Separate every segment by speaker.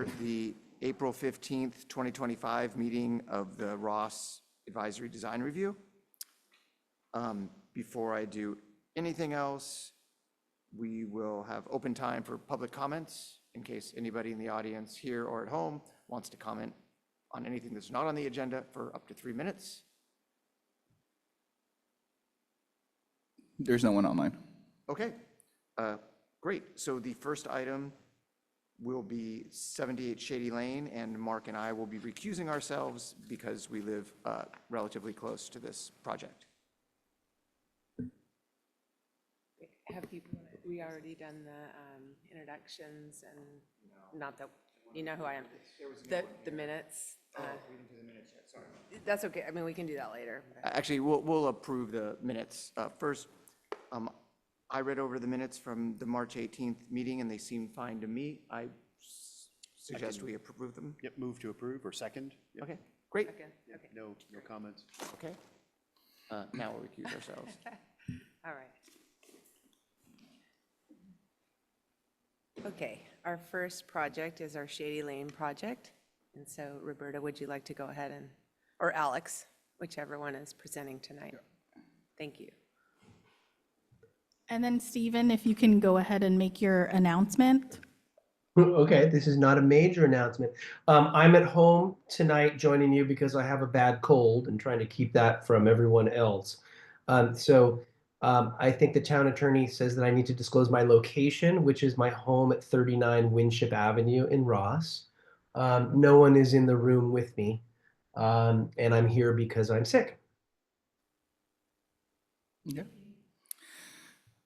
Speaker 1: for the April 15th, 2025 meeting of the Ross Advisory Design Review. Before I do anything else, we will have open time for public comments in case anybody in the audience here or at home wants to comment on anything that's not on the agenda for up to 3 minutes.
Speaker 2: There's no one online.
Speaker 1: Okay, great. So the first item will be 78 Shady Lane, and Mark and I will be recusing ourselves because we live relatively close to this project.
Speaker 3: Have people, we already done the introductions and not that, you know who I am. The minutes.
Speaker 1: We didn't do the minutes yet, sorry.
Speaker 3: That's okay. I mean, we can do that later.
Speaker 1: Actually, we'll approve the minutes. First, I read over the minutes from the March 18th meeting and they seemed fine to me. I suggest we approve them.
Speaker 4: Yep, move to approve or second. Yep.
Speaker 1: Okay, great.
Speaker 3: Okay. Okay.
Speaker 4: No comments.
Speaker 1: Okay. Now we'll recuse ourselves.
Speaker 3: All right. Okay, our first project is our Shady Lane project. And so Roberta, would you like to go ahead and, or Alex, whichever one is presenting tonight? Yeah. Thank you.
Speaker 5: And then Stephen, if you can go ahead and make your announcement.
Speaker 6: Okay, this is not a major announcement. I'm at home tonight joining you because I have a bad cold and trying to keep that from everyone else. I think the town attorney says that I need to disclose my location, which is my home at 39 Winship Avenue in Ross. No one is in the room with me, and I'm here because I'm sick.
Speaker 2: Yeah.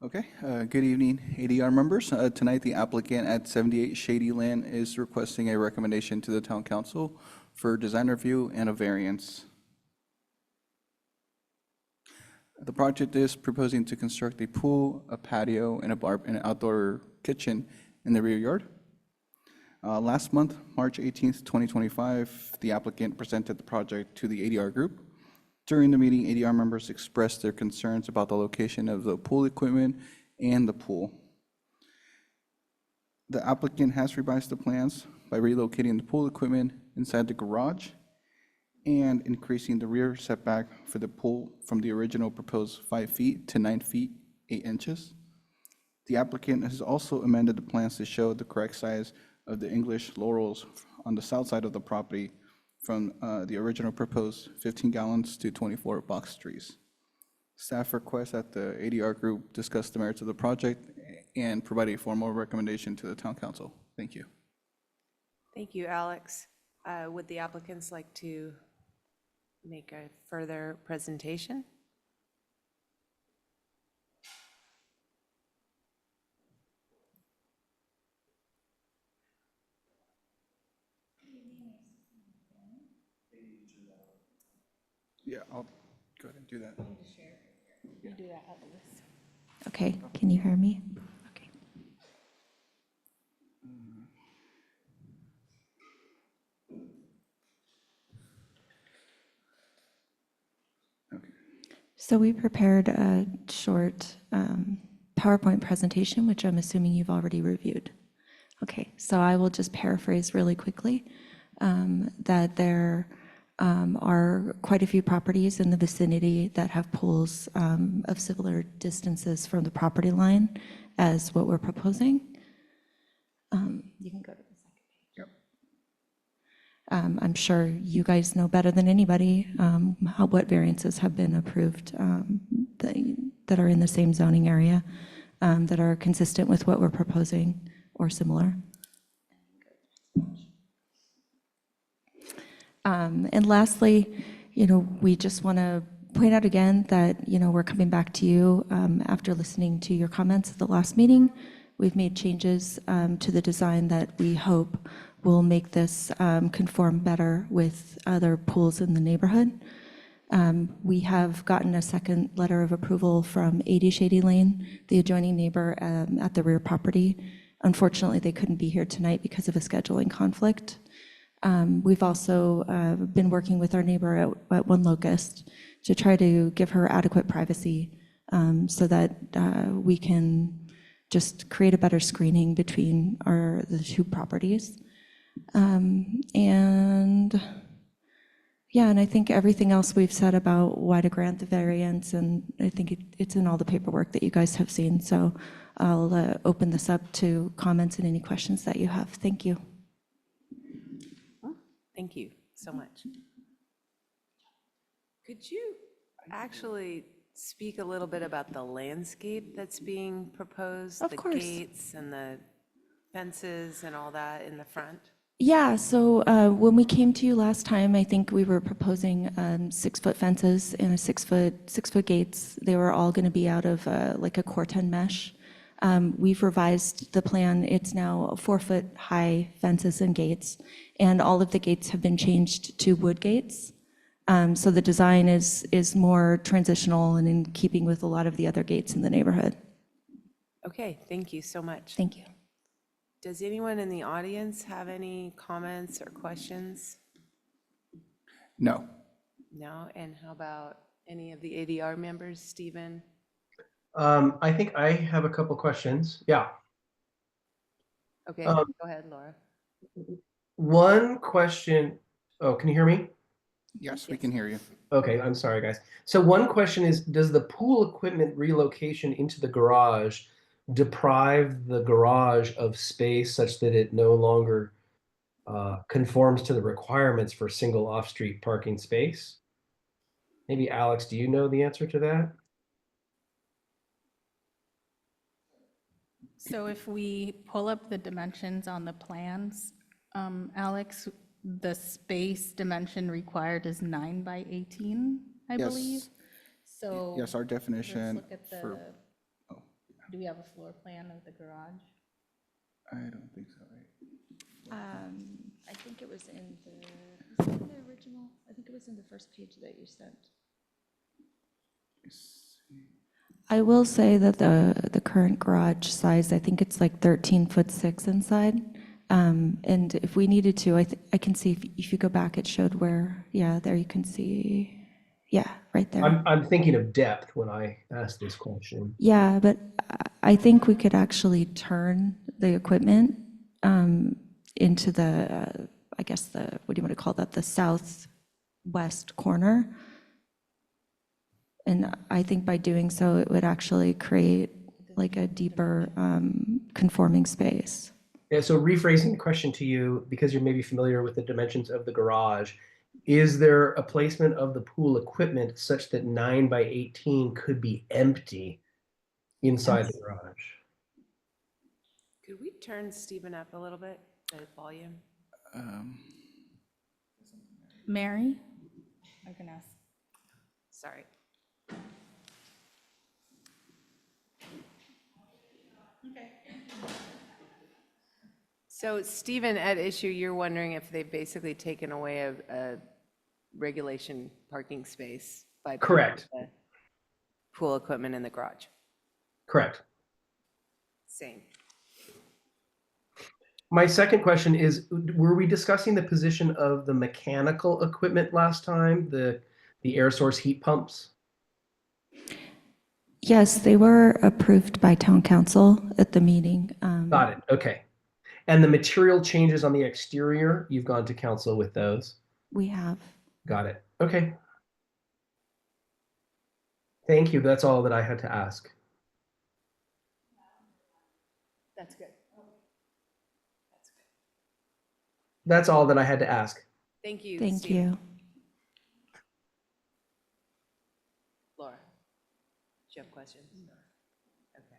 Speaker 2: Okay, good evening, ADR members. Tonight, the applicant at 78 Shady Lane is requesting a recommendation to the town council for design review and a variance. The project is proposing to construct a pool, a patio, and an outdoor kitchen in the rear yard. Last month, March 18th, 2025, the applicant presented the project to the ADR group. During the meeting, ADR members expressed their concerns about the location of the pool equipment and the pool. The applicant has revised the plans by relocating the pool equipment inside the garage and increasing the rear setback for the pool from the original proposed 5 feet to 9 feet, 8 inches. The applicant has also amended the plans to show the correct size of the English laurels on the south side of the property from the original proposed 15 gallons to 24 box trees. Staff requests that the ADR group discuss the merits of the project and provide a formal recommendation to the town council. Thank you.
Speaker 3: Thank you, Alex. Would the applicants like to make a further presentation?
Speaker 2: Yeah, I'll go ahead and do that.
Speaker 3: You do that, Alex.
Speaker 7: Okay, can you hear me? Okay.
Speaker 2: Okay.
Speaker 7: So we prepared a short PowerPoint presentation, which I'm assuming you've already reviewed. Okay, so I will just paraphrase really quickly that there are quite a few properties in the vicinity that have pools of similar distances from the property line as what we're proposing. You can go to the second page. Yep. I'm sure you guys know better than anybody what variances have been approved that are in the same zoning area that are consistent with what we're proposing or similar. And lastly, we just want to point out again that, we're coming back to you after listening to your comments at the last meeting. We've made changes to the design that we hope will make this conform better with other pools in the neighborhood. We have gotten a second letter of approval from 80 Shady Lane, the adjoining neighbor at the rear property. Unfortunately, they couldn't be here tonight because of a scheduling conflict. We've also been working with our neighbor at One Locust to try to give her adequate privacy so that we can just create a better screening between the two properties. And yeah, and I think everything else we've said about why to grant the variance, and I think it's in all the paperwork that you guys have seen. So I'll open this up to comments and any questions that you have. Thank you.
Speaker 3: Thank you so much. Could you actually speak a little bit about the landscape that's being proposed?
Speaker 7: Of course.
Speaker 3: The gates and the fences and all that in the front?
Speaker 7: Yeah, so when we came to you last time, I think we were proposing 6-foot fences and a 6-foot gates. They were all going to be out of like a Corten mesh. We've revised the plan. It's now 4-foot high fences and gates, and all of the gates have been changed to wood gates. So the design is more transitional and in keeping with a lot of the other gates in the neighborhood.
Speaker 3: Okay, thank you so much.
Speaker 7: Thank you.
Speaker 3: Does anyone in the audience have any comments or questions?
Speaker 2: No.
Speaker 3: No? And how about any of the ADR members? Stephen?
Speaker 6: I think I have a couple questions. Yeah.
Speaker 3: Okay,
Speaker 6: Um,
Speaker 3: go ahead, Laura.
Speaker 6: One question. Oh, can you hear me?
Speaker 2: Yes, we can hear you.
Speaker 6: Okay, I'm sorry, guys. So one question is, does the pool equipment relocation into the garage deprive the garage of space such that it no longer conforms to the requirements for single off-street parking space? Maybe Alex, do you know the answer to that?
Speaker 5: So if we pull up the dimensions on the plans, Alex, the space dimension required is 9 by 18, I
Speaker 2: Yes.
Speaker 5: believe. So
Speaker 2: Yes, our
Speaker 5: let's
Speaker 2: definition
Speaker 5: look at
Speaker 2: for,
Speaker 5: the, do we have a floor plan of the garage?
Speaker 2: I don't think so, right?
Speaker 7: I think it was in the original, I think it was in the first page that you sent. I will say that the current garage size, I think it's like 13'6" inside. And if we needed to, I can see if you go back, it showed where, yeah, there you can see, yeah, right there.
Speaker 6: I'm thinking of depth when I asked this question.
Speaker 7: Yeah, but I think we could actually turn the equipment into the, I guess the, what do you want to call that, the southwest corner. And I think by doing so, it would actually create like a deeper conforming space.
Speaker 6: Yeah, so rephrasing the question to you, because you're maybe familiar with the dimensions of the garage, is there a placement of the pool equipment such that 9 by 18 could be empty inside the
Speaker 7: Yes.
Speaker 6: garage?
Speaker 3: Could we turn Stephen up a little bit, the volume?
Speaker 5: Mary? I can ask.
Speaker 3: Sorry. So Stephen, at issue, you're wondering if they've basically taken away a regulation parking space by putting
Speaker 6: Correct.
Speaker 3: the pool equipment in the garage?
Speaker 6: Correct.
Speaker 3: Same.
Speaker 6: My second question is, were we discussing the position of the mechanical equipment last time, the air source heat pumps?
Speaker 7: Yes, they were approved by town council at the meeting.
Speaker 6: Got it. Okay. And the material changes on the exterior, you've gone to council with those?
Speaker 7: We have.
Speaker 6: Got it. Okay. Thank you. That's all that I had to ask.
Speaker 3: That's good. That's good.
Speaker 6: That's all that I had to ask.
Speaker 3: Thank you,
Speaker 7: Thank
Speaker 3: Stephen.
Speaker 7: you.
Speaker 3: Laura, do you have questions? Okay.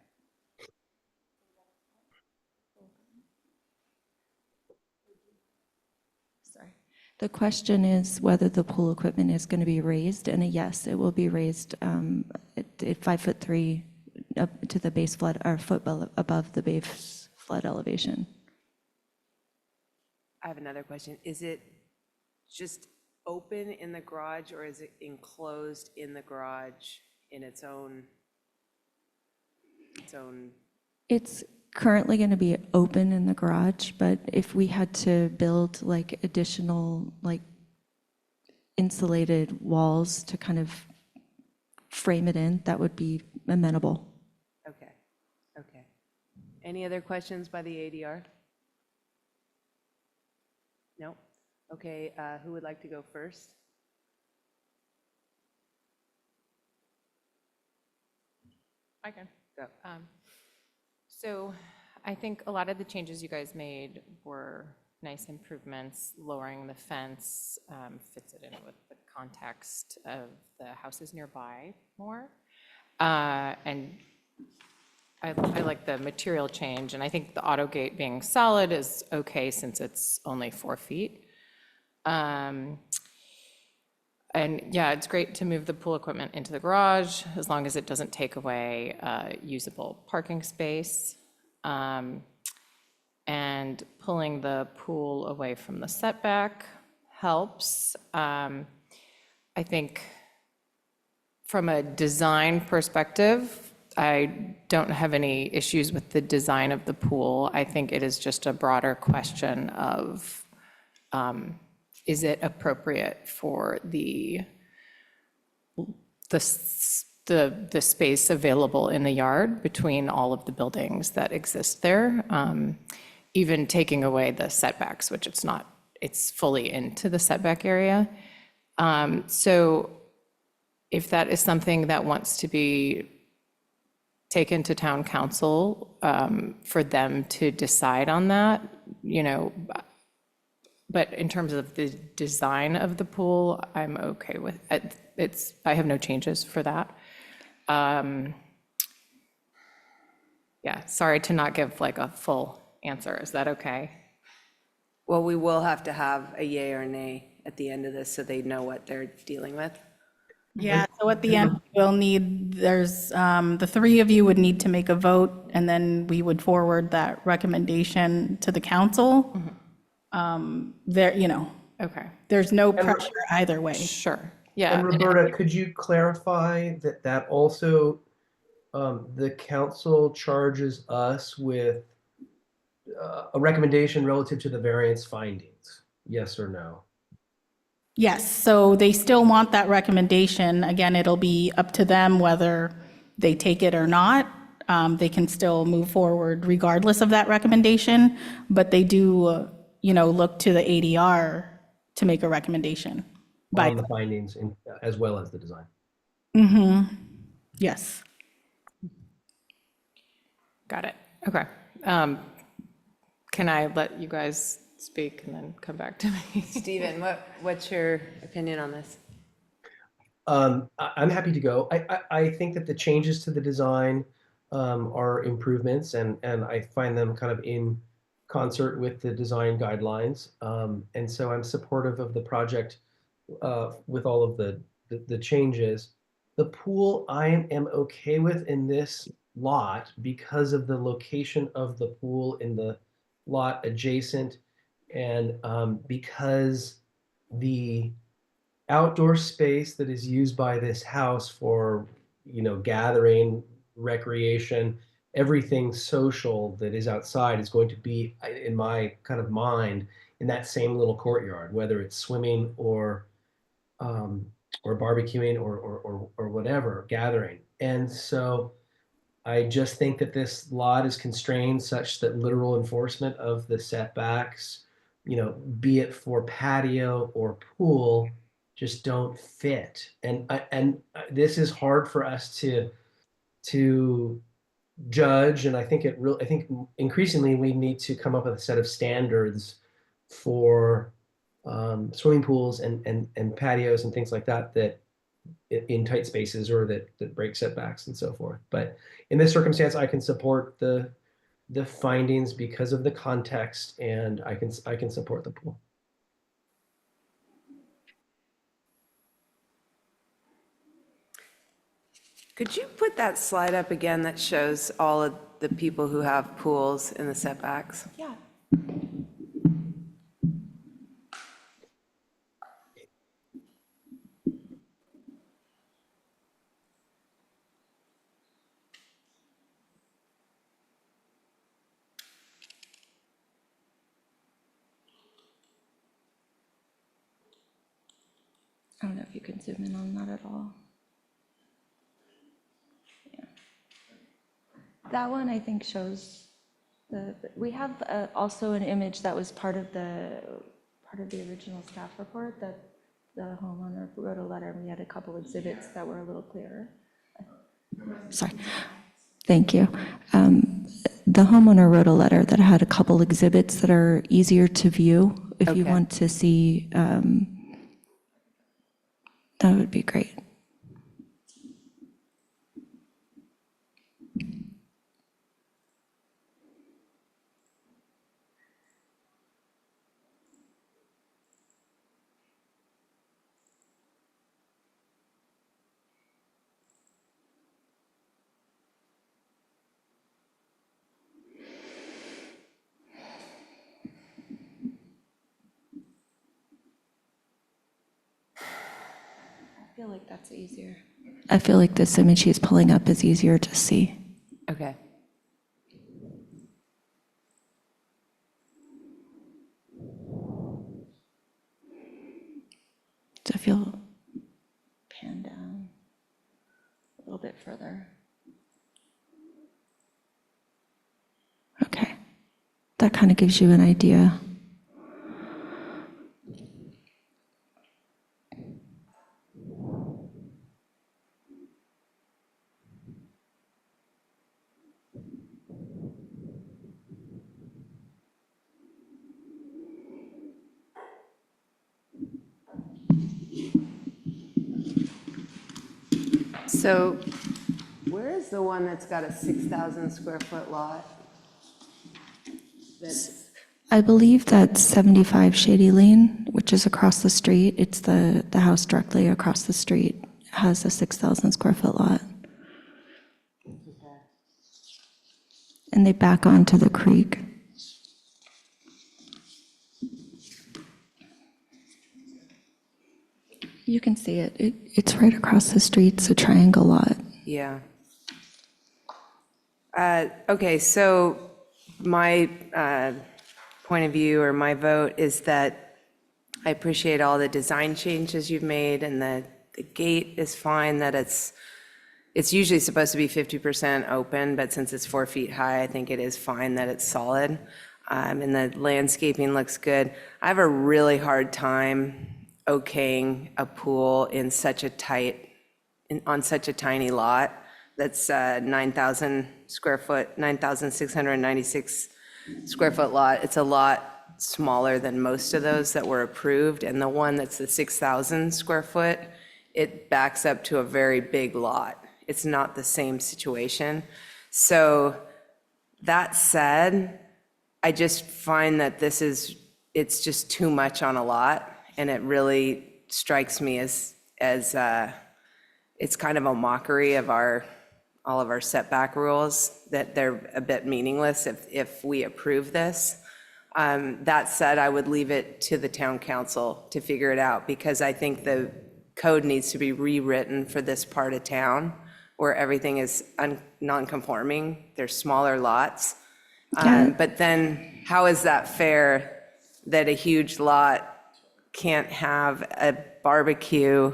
Speaker 7: Sorry. The question is whether the pool equipment is going to be raised, and a yes, it will be raised at 5'3" up to the base flood, or above the base flood elevation.
Speaker 3: I have another question. Is it just open in the garage, or is it enclosed in the garage in its own?
Speaker 7: It's currently going to be open in the garage, but if we had to build like additional like insulated walls to kind of frame it in, that would be amenable.
Speaker 3: Okay, okay. Any other questions by the ADR? No? Okay, who would like to go first?
Speaker 8: I can.
Speaker 3: Go.
Speaker 8: So I think a lot of the changes you guys made were nice improvements, lowering the fence, fits it in with the context of the houses nearby more. And I like the material change, and I think the auto gate being solid is okay since it's only 4 feet. And yeah, it's great to move the pool equipment into the garage as long as it doesn't take away usable parking space. And pulling the pool away from the setback helps. I think from a design perspective, I don't have any issues with the design of the pool. I think it is just a broader question of, is it appropriate for the space available in the yard between all of the buildings that exist there? Even taking away the setbacks, which it's not, it's fully into the setback area. So if that is something that wants to be taken to town council, for them to decide on that, you know, but in terms of the design of the pool, I'm okay with it. I have no changes for that. Yeah, sorry to not give like a full answer. Is that okay?
Speaker 3: Well, we will have to have a yay or nay at the end of this so they know what they're dealing with.
Speaker 5: Yeah, so at the end, we'll need, there's, the three of you would need to make a vote, and then we would forward that recommendation to the council. There, you know,
Speaker 8: Okay,
Speaker 5: there's no pressure either way.
Speaker 8: sure. Yeah.
Speaker 6: And Roberta, could you clarify that also the council charges us with a recommendation relative to the variance findings? Yes or no?
Speaker 5: Yes, so they still want that recommendation. Again, it'll be up to them whether they take it or not. They can still move forward regardless of that recommendation, but they do, you know, look to the ADR to make a recommendation.
Speaker 6: On the findings as well as the design.
Speaker 5: Yes.
Speaker 8: Got it. Okay. Can I let you guys speak and then come back to me?
Speaker 3: Stephen, what's your opinion on this?
Speaker 6: I'm happy to go. I think that the changes to the design are improvements, and I find them kind of in concert with the design guidelines. And so I'm supportive of the project with all of the changes. The pool I am okay with in this lot because of the location of the pool in the lot adjacent, and because the outdoor space that is used by this house for, you know, gathering, recreation, everything social that is outside is going to be, in my kind of mind, in that same little courtyard, whether it's swimming or barbecuing or whatever, gathering. And so I just think that this lot is constrained such that literal enforcement of the setbacks, you know, be it for patio or pool, just don't fit. And this is hard for us to judge. And I think I think increasingly we need to come up with a set of standards for swimming pools and patios and things like that, that in tight spaces or that break setbacks and so forth. But in this circumstance, I can support the findings because of the context, and I can support the pool.
Speaker 3: Could you put that slide up again that shows all of the people who have pools in the setbacks?
Speaker 7: Yeah. I don't know if you can zoom in on that at all. Yeah. That one, I think, shows we have also an image that was part of the part of the original staff report that the homeowner wrote a letter, and we had a couple exhibits that were a little clearer. Sorry. Thank you. The homeowner wrote a letter that had a couple exhibits that are easier to view. If you
Speaker 3: Okay.
Speaker 7: want to see, that would be great. I feel like that's easier. I feel like this image he's pulling up is easier to see.
Speaker 3: Okay.
Speaker 7: So if you'll pan down a little bit further. Okay, that kind of gives you an idea.
Speaker 3: So where is the one that's got a 6,000 square foot lot? That's,
Speaker 7: I believe that's 75 Shady Lane, which is across the street. It's the house directly across the street, has a 6,000 square foot lot. And they back onto the creek. You can see it. It's right across the street. It's a triangle lot.
Speaker 3: yeah. Okay, so my point of view or my vote is that I appreciate all the design changes you've made, and the gate is fine, that it's usually supposed to be 50% open, but since it's 4 feet high, I think it is fine that it's solid. And the landscaping looks good. I have a really hard time okaying a pool in such a on such a tiny lot. That's 9,000 square foot, 9,696 square foot lot. It's a lot smaller than most of those that were approved. And the one that's the 6,000 square foot, it backs up to a very big lot. It's not the same situation. So that said, I just find that it's just too much on a lot. And it really strikes me as it's kind of a mockery of all of our setback rules, that they're a bit meaningless if we approve this. That said, I would leave it to the town council to figure it out, because I think the code needs to be rewritten for this part of town where everything is non-conforming. There's smaller lots. But then how is that fair that a huge lot can't have a barbecue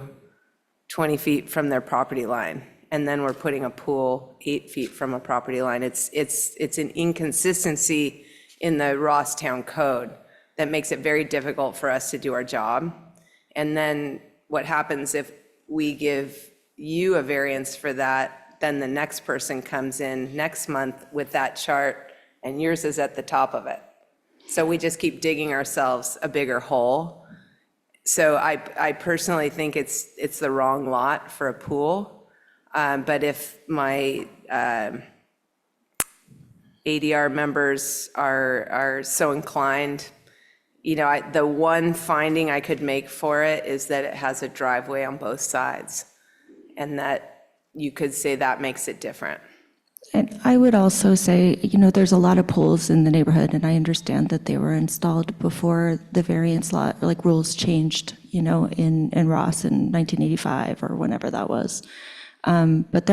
Speaker 3: 20 feet from their property line, and then we're putting a pool 8 feet from a property line? It's an inconsistency in the Rossstown code that makes it very difficult for us to do our job. And then what happens if we give you a variance for that, then the next person comes in next month with that chart and yours is at the top of it. So we just keep digging ourselves a bigger hole. So I personally think it's the wrong lot for a pool. But if my ADR members are so inclined, the one finding I could make for it is that it has a driveway on both sides, and that you could say that makes it different.
Speaker 7: And I would also say, there's a lot of pools in the neighborhood, and I understand that they were installed before the variance law, like rules changed, in Ross in 1985 or whenever that was. But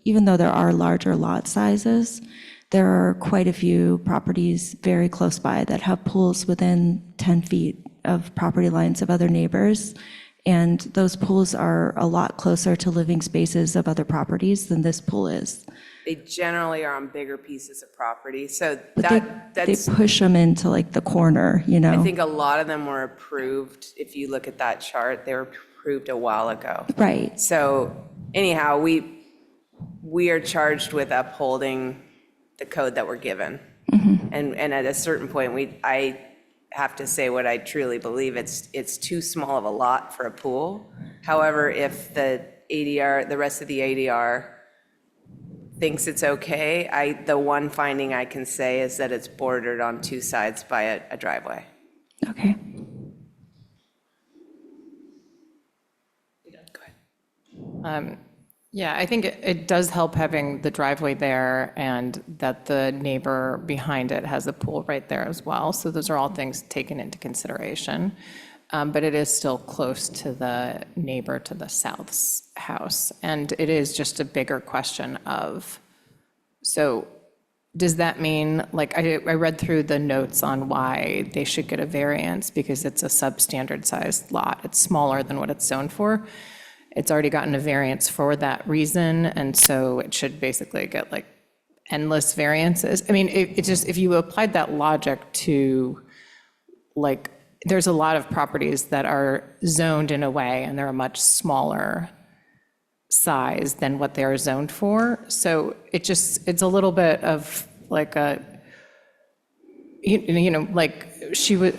Speaker 7: even though there are larger lot sizes, there are quite a few properties very close by that have pools within 10 feet of property lines of other neighbors. And those pools are a lot closer to living spaces of other properties than this pool is.
Speaker 3: They generally are on bigger pieces of property, so
Speaker 7: But they
Speaker 3: that's,
Speaker 7: push them into like the corner, you know?
Speaker 3: I think a lot of them were approved, if you look at that chart, they were approved a while ago.
Speaker 7: Right,
Speaker 3: So anyhow, we are charged with upholding the code that we're given. And at a certain point, I have to say what I truly believe, it's too small of a lot for a pool. However, if the rest of the ADR thinks it's okay, the one finding I can say is that it's bordered on two sides by a driveway.
Speaker 7: okay.
Speaker 8: Yeah, I think it does help having the driveway there and that the neighbor behind it has a pool right there as well. So those are all things taken into consideration. But it is still close to the neighbor to the south's house. And it is just a bigger question of, so does that mean, like, I read through the notes on why they should get a variance because it's a substandard sized lot. It's smaller than what it's zoned for. It's already gotten a variance for that reason, and so it should basically get like endless variances. I mean, it just, if you applied that logic to, like, there's a lot of properties that are zoned in a way, and they're a much smaller size than what they are zoned for. So it's a little bit of like a, you know, like she was,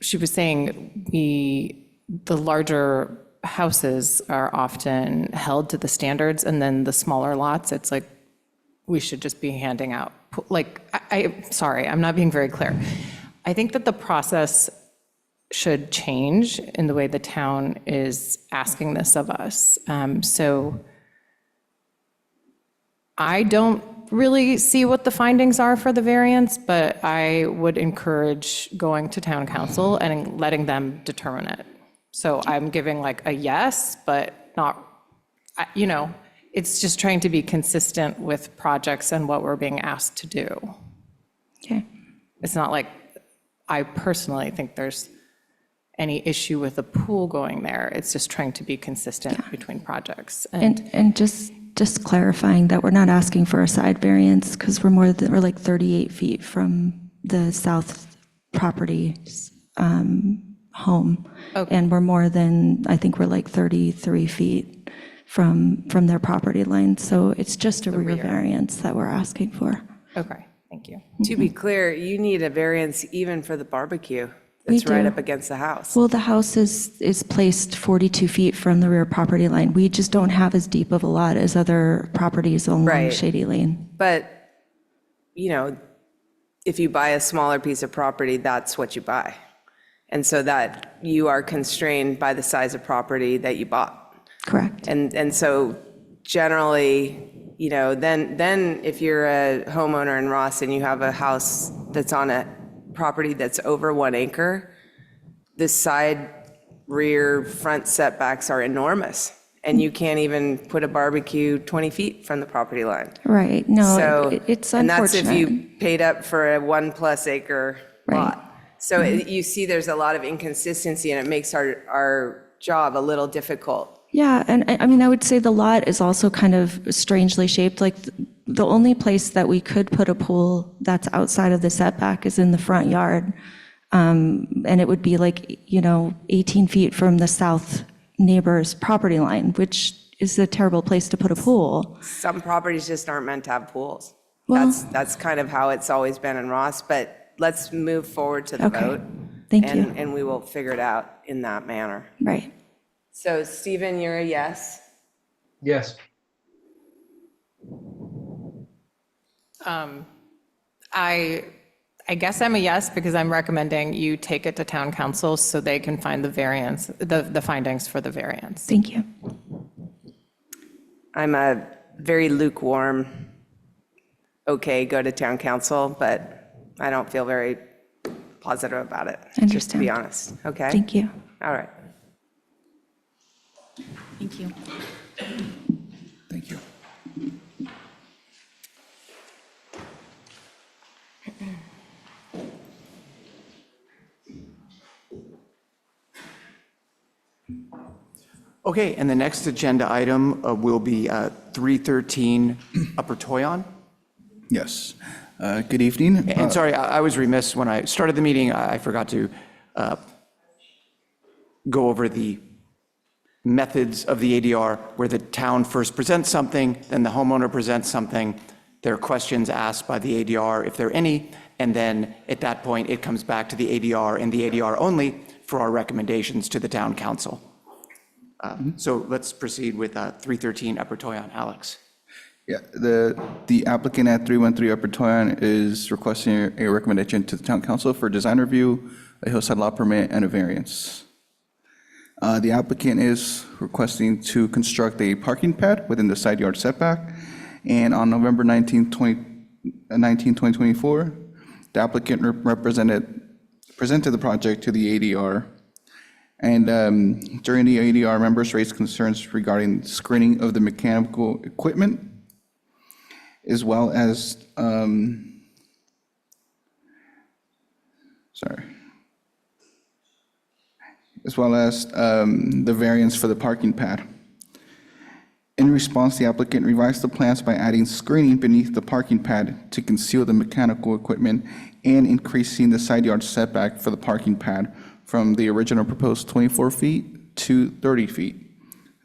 Speaker 8: she was saying the larger houses are often held to the standards, and then the smaller lots, it's like, we should just be handing out, like, sorry, I'm not being very clear. I think that the process should change in the way the town is asking this of us. So I don't really see what the findings are for the variance, but I would encourage going to town council and letting them determine it. So I'm giving like a yes, but not, you know, it's just trying to be consistent with projects and what we're being asked to do.
Speaker 7: Okay.
Speaker 8: It's not like I personally think there's any issue with the pool going there. It's just trying to be consistent between projects.
Speaker 7: And just clarifying that we're not asking for a side variance because we're like 38 feet from the south property's home.
Speaker 8: Okay.
Speaker 7: And we're more than, I think we're like 33 feet from their property line. So it's just a rear variance that we're asking for.
Speaker 8: Okay, thank you.
Speaker 3: To be clear, you need a variance even for the barbecue that's
Speaker 7: We
Speaker 3: right
Speaker 7: do.
Speaker 3: up against the house.
Speaker 7: Well, the house is placed 42 feet from the rear property line. We just don't have as deep of a lot as other properties along
Speaker 3: Right.
Speaker 7: Shady Lane.
Speaker 3: But, you know, if you buy a smaller piece of property, that's what you buy. And so that you are constrained by the size of property that you bought.
Speaker 7: Correct.
Speaker 3: And so generally, you know, then if you're a homeowner in Ross and you have a house that's on a property that's over 1 acre, the side, rear, front setbacks are enormous. And you can't even put a barbecue 20 feet from the property line.
Speaker 7: Right. No,
Speaker 3: So,
Speaker 7: it's
Speaker 3: and that's
Speaker 7: unfortunate.
Speaker 3: if you paid up for a 1+ acre
Speaker 7: Right.
Speaker 3: lot. So you see there's a lot of inconsistency, and it makes our job a little difficult.
Speaker 7: Yeah, and I mean, I would say the lot is also kind of strangely shaped. Like the only place that we could put a pool that's outside of the setback is in the front yard. And it would be like, 18 feet from the south neighbor's property line, which is a terrible place to put a pool.
Speaker 3: Some properties just aren't meant to have pools.
Speaker 7: Well-
Speaker 3: That's kind of how it's always been in Ross, but let's move forward to the
Speaker 7: Okay.
Speaker 3: vote.
Speaker 7: Thank you.
Speaker 3: And we will figure it out in that manner.
Speaker 7: Right.
Speaker 3: So Stephen, you're a yes?
Speaker 6: Yes.
Speaker 8: I guess I'm a yes because I'm recommending you take it to town council so they can find the variance, the findings for the variance.
Speaker 7: Thank you.
Speaker 3: I'm a very lukewarm, okay, go to town council, but I don't feel very positive about it, just to be
Speaker 7: Understand.
Speaker 3: honest, okay?
Speaker 7: Thank you.
Speaker 3: All right.
Speaker 5: Thank you.
Speaker 2: Thank you.
Speaker 1: Okay, and the next agenda item will be 313 Upper Toyon.
Speaker 2: Yes. Good evening.
Speaker 1: And sorry, I was remiss when I started the meeting. I forgot to go over the methods of the ADR, where the town first presents something, then the homeowner presents something. There are questions asked by the ADR, if there are any, and then at that point, it comes back to the ADR and the ADR only for our recommendations to the town council. So let's proceed with 313 Upper Toyon. Alex.
Speaker 2: Yeah, the applicant at 313 Upper Toyon is requesting a recommendation to the town council for design review, a hillside lot permit, and a variance. The applicant is requesting to construct a parking pad within the side yard setback. And on November 19, 2024, the applicant presented the project to the ADR. And during the ADR, members raised concerns regarding screening of the mechanical equipment, as well as, the variance for the parking pad. In response, the applicant revised the plans by adding screening beneath the parking pad to conceal the mechanical equipment and increasing the side yard setback for the parking pad from the original proposed 24 feet to 30 feet.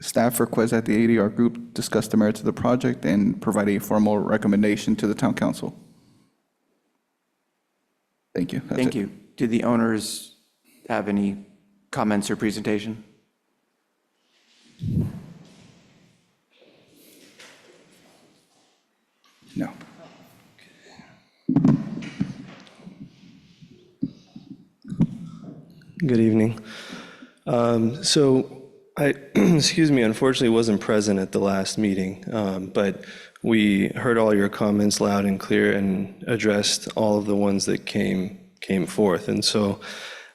Speaker 2: Staff requests that the ADR group discuss the merits of the project and provide a formal recommendation to the town council. Thank you. That's
Speaker 1: Thank
Speaker 2: it.
Speaker 1: you. Did the owners have any comments or presentation?
Speaker 2: No.
Speaker 9: Good evening. So I, excuse me, unfortunately wasn't present at the last meeting, but we heard all your comments loud and clear and addressed all of the ones that came forth. And so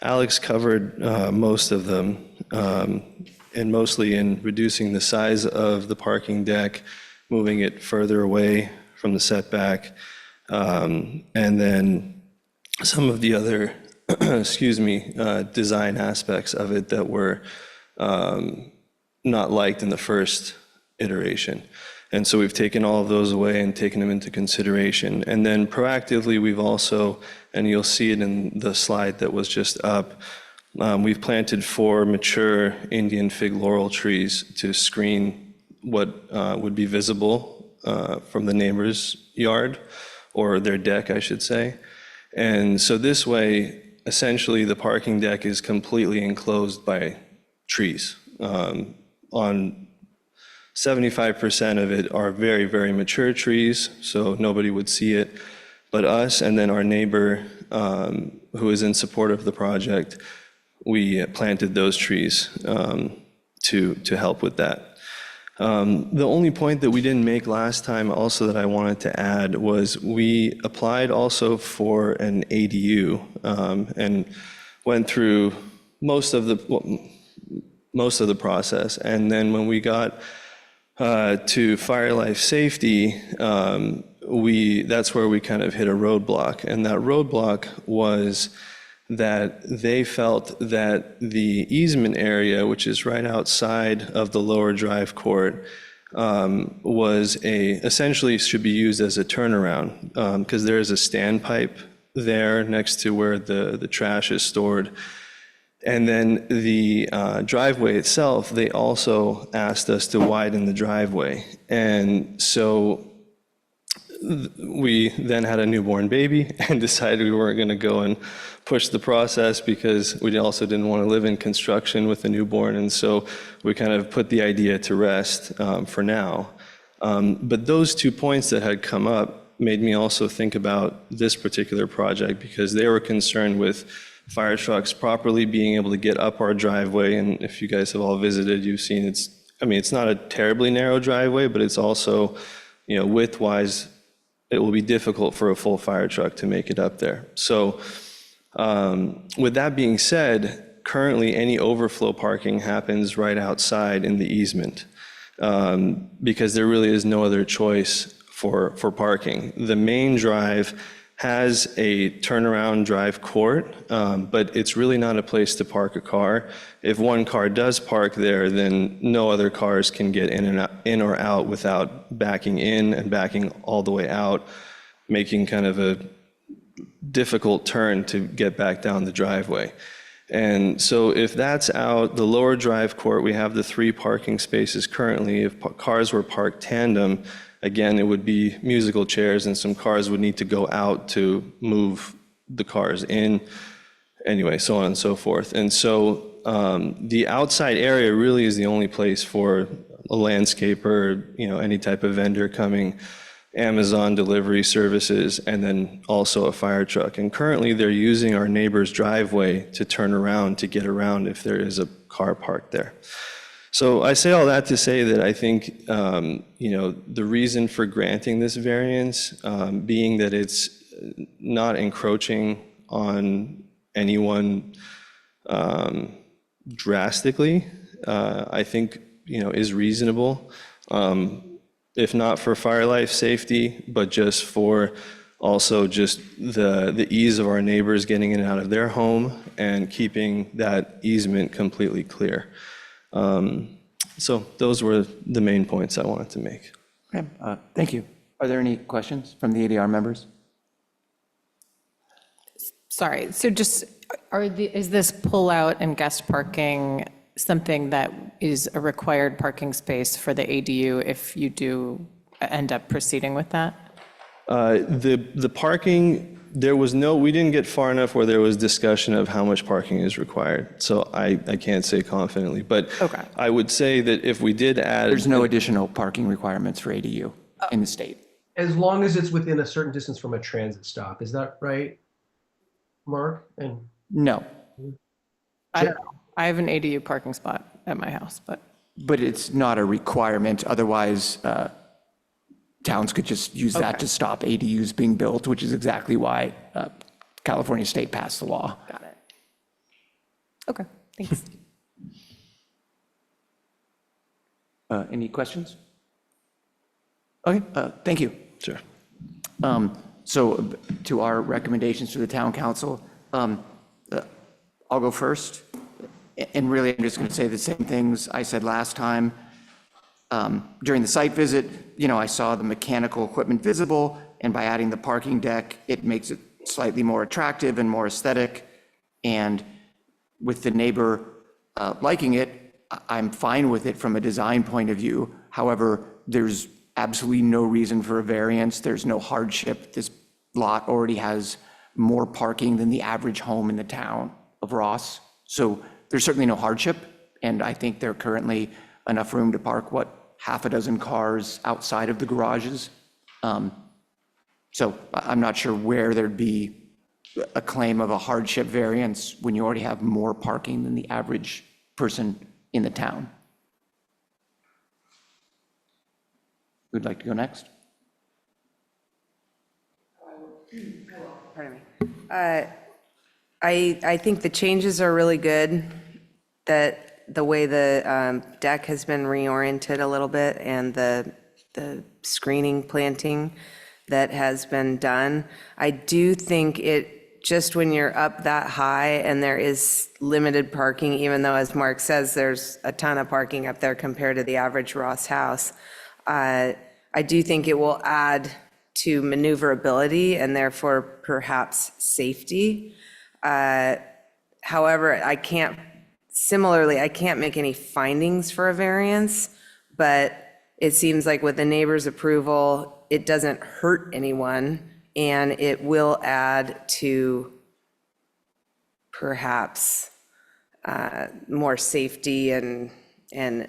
Speaker 9: Alex covered most of them, and mostly in reducing the size of the parking deck, moving it further away from the setback, and then some of the other, excuse me, design aspects of it that were not liked in the first iteration. And so we've taken all of those away and taken them into consideration. And then proactively, we've also, and you'll see it in the slide that was just up, we've planted 4 mature Indian fig laurel trees to screen what would be visible from the neighbor's yard, or their deck, I should say. And so this way, essentially, the parking deck is completely enclosed by trees. On 75% of it are very, very mature trees, so nobody would see it but us, and then our neighbor, who is in support of the project, we planted those trees to help with that. The only point that we didn't make last time also that I wanted to add was we applied also for an ADU and went through most of the process. And then when we got to fire life safety, that's where we kind of hit a roadblock. And that roadblock was that they felt that the easement area, which is right outside of the lower drive court, essentially should be used as a turnaround, because there is a standpipe there next to where the trash is stored. And then the driveway itself, they also asked us to widen the driveway. And so we then had a newborn baby and decided we weren't going to go and push the process, because we also didn't want to live in construction with a newborn. And so we kind of put the idea to rest for now. But those 2 points that had come up made me also think about this particular project, because they were concerned with fire trucks properly being able to get up our driveway. And if you guys have all visited, you've seen it's not a terribly narrow driveway, but it's also, width-wise, it will be difficult for a full fire truck to make it up there. So with that being said, currently any overflow parking happens right outside in the easement, because there really is no other choice for parking. The main drive has a turnaround drive court, but it's really not a place to park a car. If one car does park there, then no other cars can get in or out without backing in and backing all the way out, making kind of a difficult turn to get back down the driveway. And so if that's out, the lower drive court, we have the 3 parking spaces currently. If cars were parked tandem, again, it would be musical chairs and some cars would need to go out to move the cars in. Anyway, so on and so forth. And so the outside area really is the only place for a landscaper, any type of vendor coming, Amazon delivery services, and then also a fire truck. And currently they're using our neighbor's driveway to turn around to get around if there is a car parked there. So I say all that to say that I think, the reason for granting this variance, being that it's not encroaching on anyone drastically, I think, is reasonable. If not for fire life safety, but just for also just the ease of our neighbors getting in and out of their home and keeping that easement completely clear. So those were the main points I wanted to make.
Speaker 1: Okay, thank you. Are there any questions from the ADR members?
Speaker 8: Sorry, so just, is this pull-out and guest parking something that is a required parking space for the ADU if you do end up proceeding with that?
Speaker 9: The parking, we didn't get far enough where there was discussion of how much parking is required. So I can't say confidently, but
Speaker 8: Okay.
Speaker 9: I would say that if we did add.
Speaker 1: There's no additional parking requirements for ADU in the state.
Speaker 6: As long as it's within a certain distance from a transit stop, is that right, Mark? And
Speaker 1: No,
Speaker 8: I have an ADU parking spot at my house, but.
Speaker 1: but it's not a requirement. Otherwise, towns could just use that
Speaker 8: Okay.
Speaker 1: to stop ADUs being built, which is exactly why California state passed the law.
Speaker 8: Got it. Okay, thanks.
Speaker 1: Any questions? Okay, thank you.
Speaker 9: Sure.
Speaker 1: So to our recommendations to the town council, I'll go first. And really, I'm just going to say the same things I said last time. During the site visit, I saw the mechanical equipment visible, and by adding the parking deck, it makes it slightly more attractive and more aesthetic. And with the neighbor liking it, I'm fine with it from a design point of view. However, there's absolutely no reason for a variance. There's no hardship. This lot already has more parking than the average home in the town of Ross. So there's certainly no hardship. And I think there are currently enough room to park, half a dozen cars outside of the garages. So I'm not sure where there'd be a claim of a hardship variance when you already have more parking than the average person in the town. Who'd like to go next?
Speaker 3: Pardon me. I think the changes are really good, that the way the deck has been reoriented a little bit and the screening planting that has been done. I do think just when you're up that high and there is limited parking, even though, as Mark says, there's a ton of parking up there compared to the average Ross house, I do think it will add to maneuverability and therefore perhaps safety. However, I can't make any findings for a variance, but it seems like with the neighbor's approval, it doesn't hurt anyone, and it will add to perhaps more safety and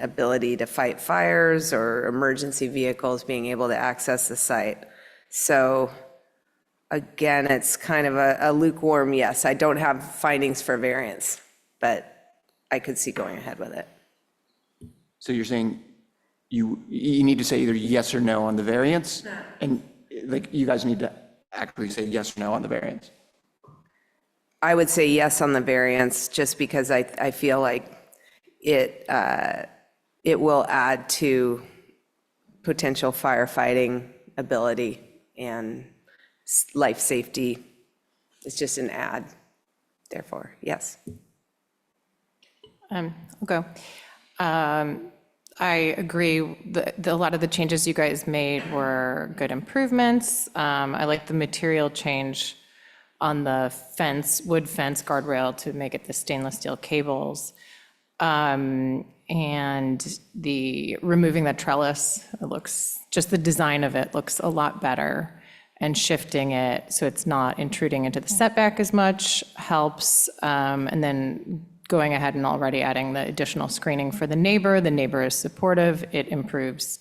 Speaker 3: ability to fight fires or emergency vehicles being able to access the site. So again, it's kind of a lukewarm yes. I don't have findings for variance, but I could see going ahead with it.
Speaker 1: So you're saying you need to say either yes or no on the variance? And you guys need to actually say yes or no on the variance?
Speaker 3: I would say yes on the variance, just because I feel like it will add to potential firefighting ability and life safety. It's just an add, therefore, yes.
Speaker 8: I'll go. I agree. A lot of the changes you guys made were good improvements. I like the material change on the fence, wood fence guardrail to make it the stainless steel cables. And the removing the trellis, it looks, just the design of it looks a lot better. And shifting it so it's not intruding into the setback as much helps. And then going ahead and already adding the additional screening for the neighbor is supportive, it improves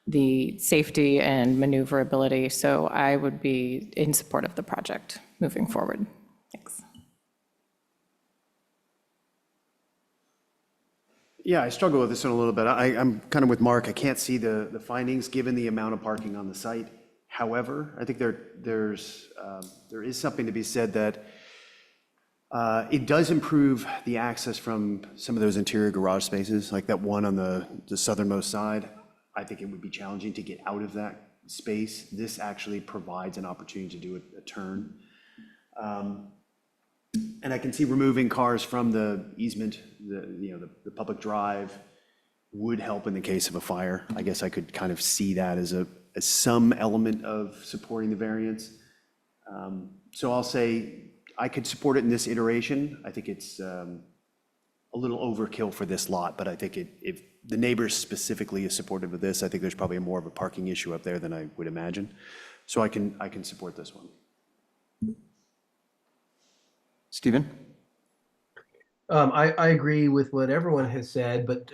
Speaker 8: the safety and maneuverability. So I would be in support of the project moving forward. Thanks.
Speaker 4: Yeah, I struggle with this one a little bit. I'm kind of with Mark. I can't see the findings given the amount of parking on the site. However, I think there is something to be said that it does improve the access from some of those interior garage spaces, like that one on the southernmost side. I think it would be challenging to get out of that space. This actually provides an opportunity to do a turn. And I can see removing cars from the easement, the public drive would help in the case of a fire. I guess I could kind of see that as some element of supporting the variance. So I'll say I could support it in this iteration. I think it's a little overkill for this lot, but I think if the neighbors specifically is supportive of this, I think there's probably more of a parking issue up there than I would imagine. So I can support this one.
Speaker 1: Stephen?
Speaker 6: I agree with what everyone has said, but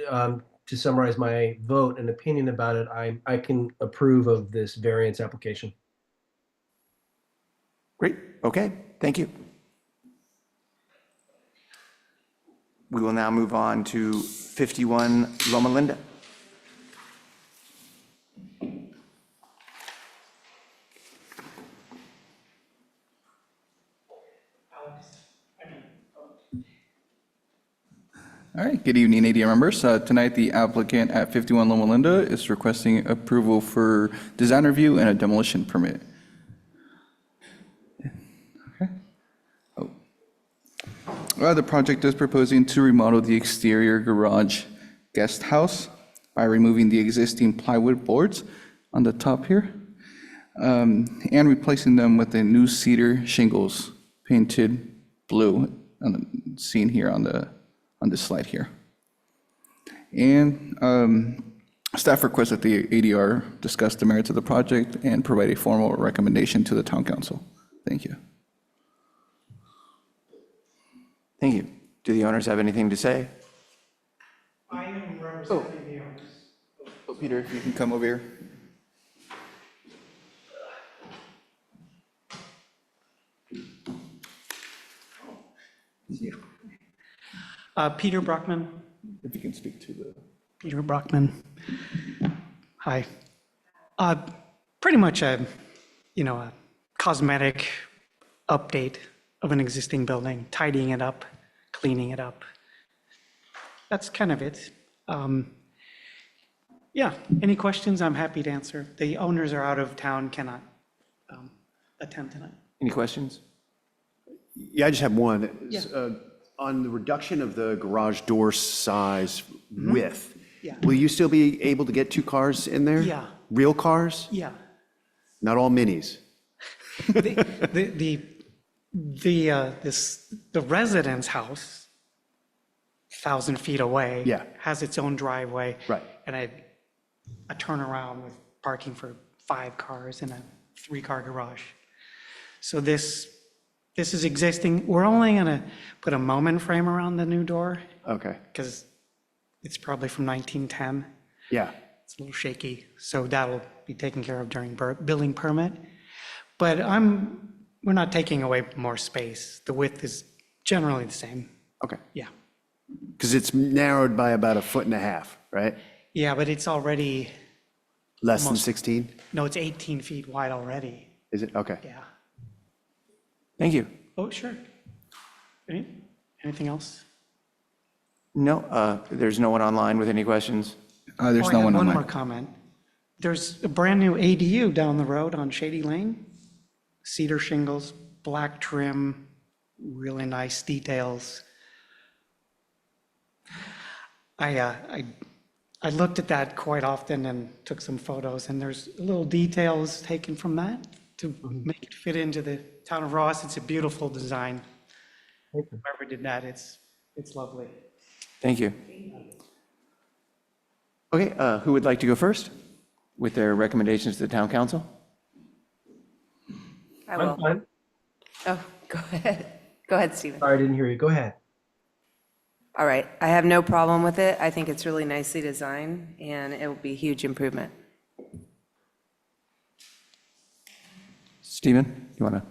Speaker 6: to summarize my vote and opinion about it, I can approve of this variance application.
Speaker 1: Great, okay, thank you. We will now move on to 51 Loma Linda.
Speaker 2: All right, good evening, ADR members. Tonight, the applicant at 51 Loma Linda is requesting approval for design review and a demolition permit. Okay. The project is proposing to remodel the exterior garage guest house by removing the existing plywood boards on the top here and replacing them with the new cedar shingles painted blue, seen here on this slide here. And staff requests that the ADR discuss the merits of the project and provide a formal recommendation to the town council. Thank you.
Speaker 1: Thank you. Do the owners have anything to say?
Speaker 10: I am representing the owners.
Speaker 2: Oh, Peter, if you can come over here.
Speaker 10: Peter Brockman.
Speaker 2: If you can speak to the...
Speaker 10: Peter Brockman. Hi. Pretty much a cosmetic update of an existing building, tidying it up, cleaning it up. That's kind of it. Yeah, any questions? I'm happy to answer. The owners are out of town, cannot attend tonight.
Speaker 1: Any questions?
Speaker 4: Yeah, I just have one.
Speaker 10: Yeah.
Speaker 4: On the reduction of the garage door size width,
Speaker 10: Yeah.
Speaker 4: will you still be able to get 2 cars in there?
Speaker 10: Yeah.
Speaker 4: Real cars?
Speaker 10: Yeah.
Speaker 4: Not all minis?
Speaker 10: The residence house, 1,000 feet away.
Speaker 4: Yeah.
Speaker 10: Has its own driveway.
Speaker 4: Right.
Speaker 10: And a turnaround with parking for 5 cars in a 3-car garage. So this is existing. We're only gonna put a moment frame around the new door
Speaker 4: Okay,
Speaker 10: because it's probably from 1910.
Speaker 4: yeah.
Speaker 10: It's a little shaky, so that'll be taken care of during building permit. But we're not taking away more space. The width is generally the same.
Speaker 4: Okay.
Speaker 10: Yeah.
Speaker 4: Because it's narrowed by about 1.5 feet, right?
Speaker 10: Yeah, but it's already,
Speaker 4: Less than
Speaker 10: Almost.
Speaker 4: 16?
Speaker 10: no, it's 18 feet wide already.
Speaker 4: Is it? Okay.
Speaker 10: Yeah.
Speaker 1: Thank you.
Speaker 10: Oh, sure. Anything else?
Speaker 1: No, there's no one online with any questions?
Speaker 2: There's
Speaker 10: Oh,
Speaker 2: no
Speaker 10: I have
Speaker 2: one
Speaker 10: one
Speaker 2: online.
Speaker 10: more comment. There's a brand-new ADU down the road on Shady Lane. cedar shingles, black trim, really nice details. I looked at that quite often and took some photos, and there's little details taken from that to make it fit into the town of Ross. It's a beautiful design. Whoever did that, it's lovely.
Speaker 1: Thank you. Okay, who would like to go first with their recommendations to the town council?
Speaker 3: I
Speaker 6: I'm
Speaker 3: will.
Speaker 6: fine.
Speaker 3: Oh, go ahead. Go ahead, Stephen.
Speaker 6: Sorry, I didn't hear you. Go ahead.
Speaker 3: All right, I have no problem with it. I think it's really nicely designed, and it will be a huge improvement.
Speaker 1: Stephen, you want to?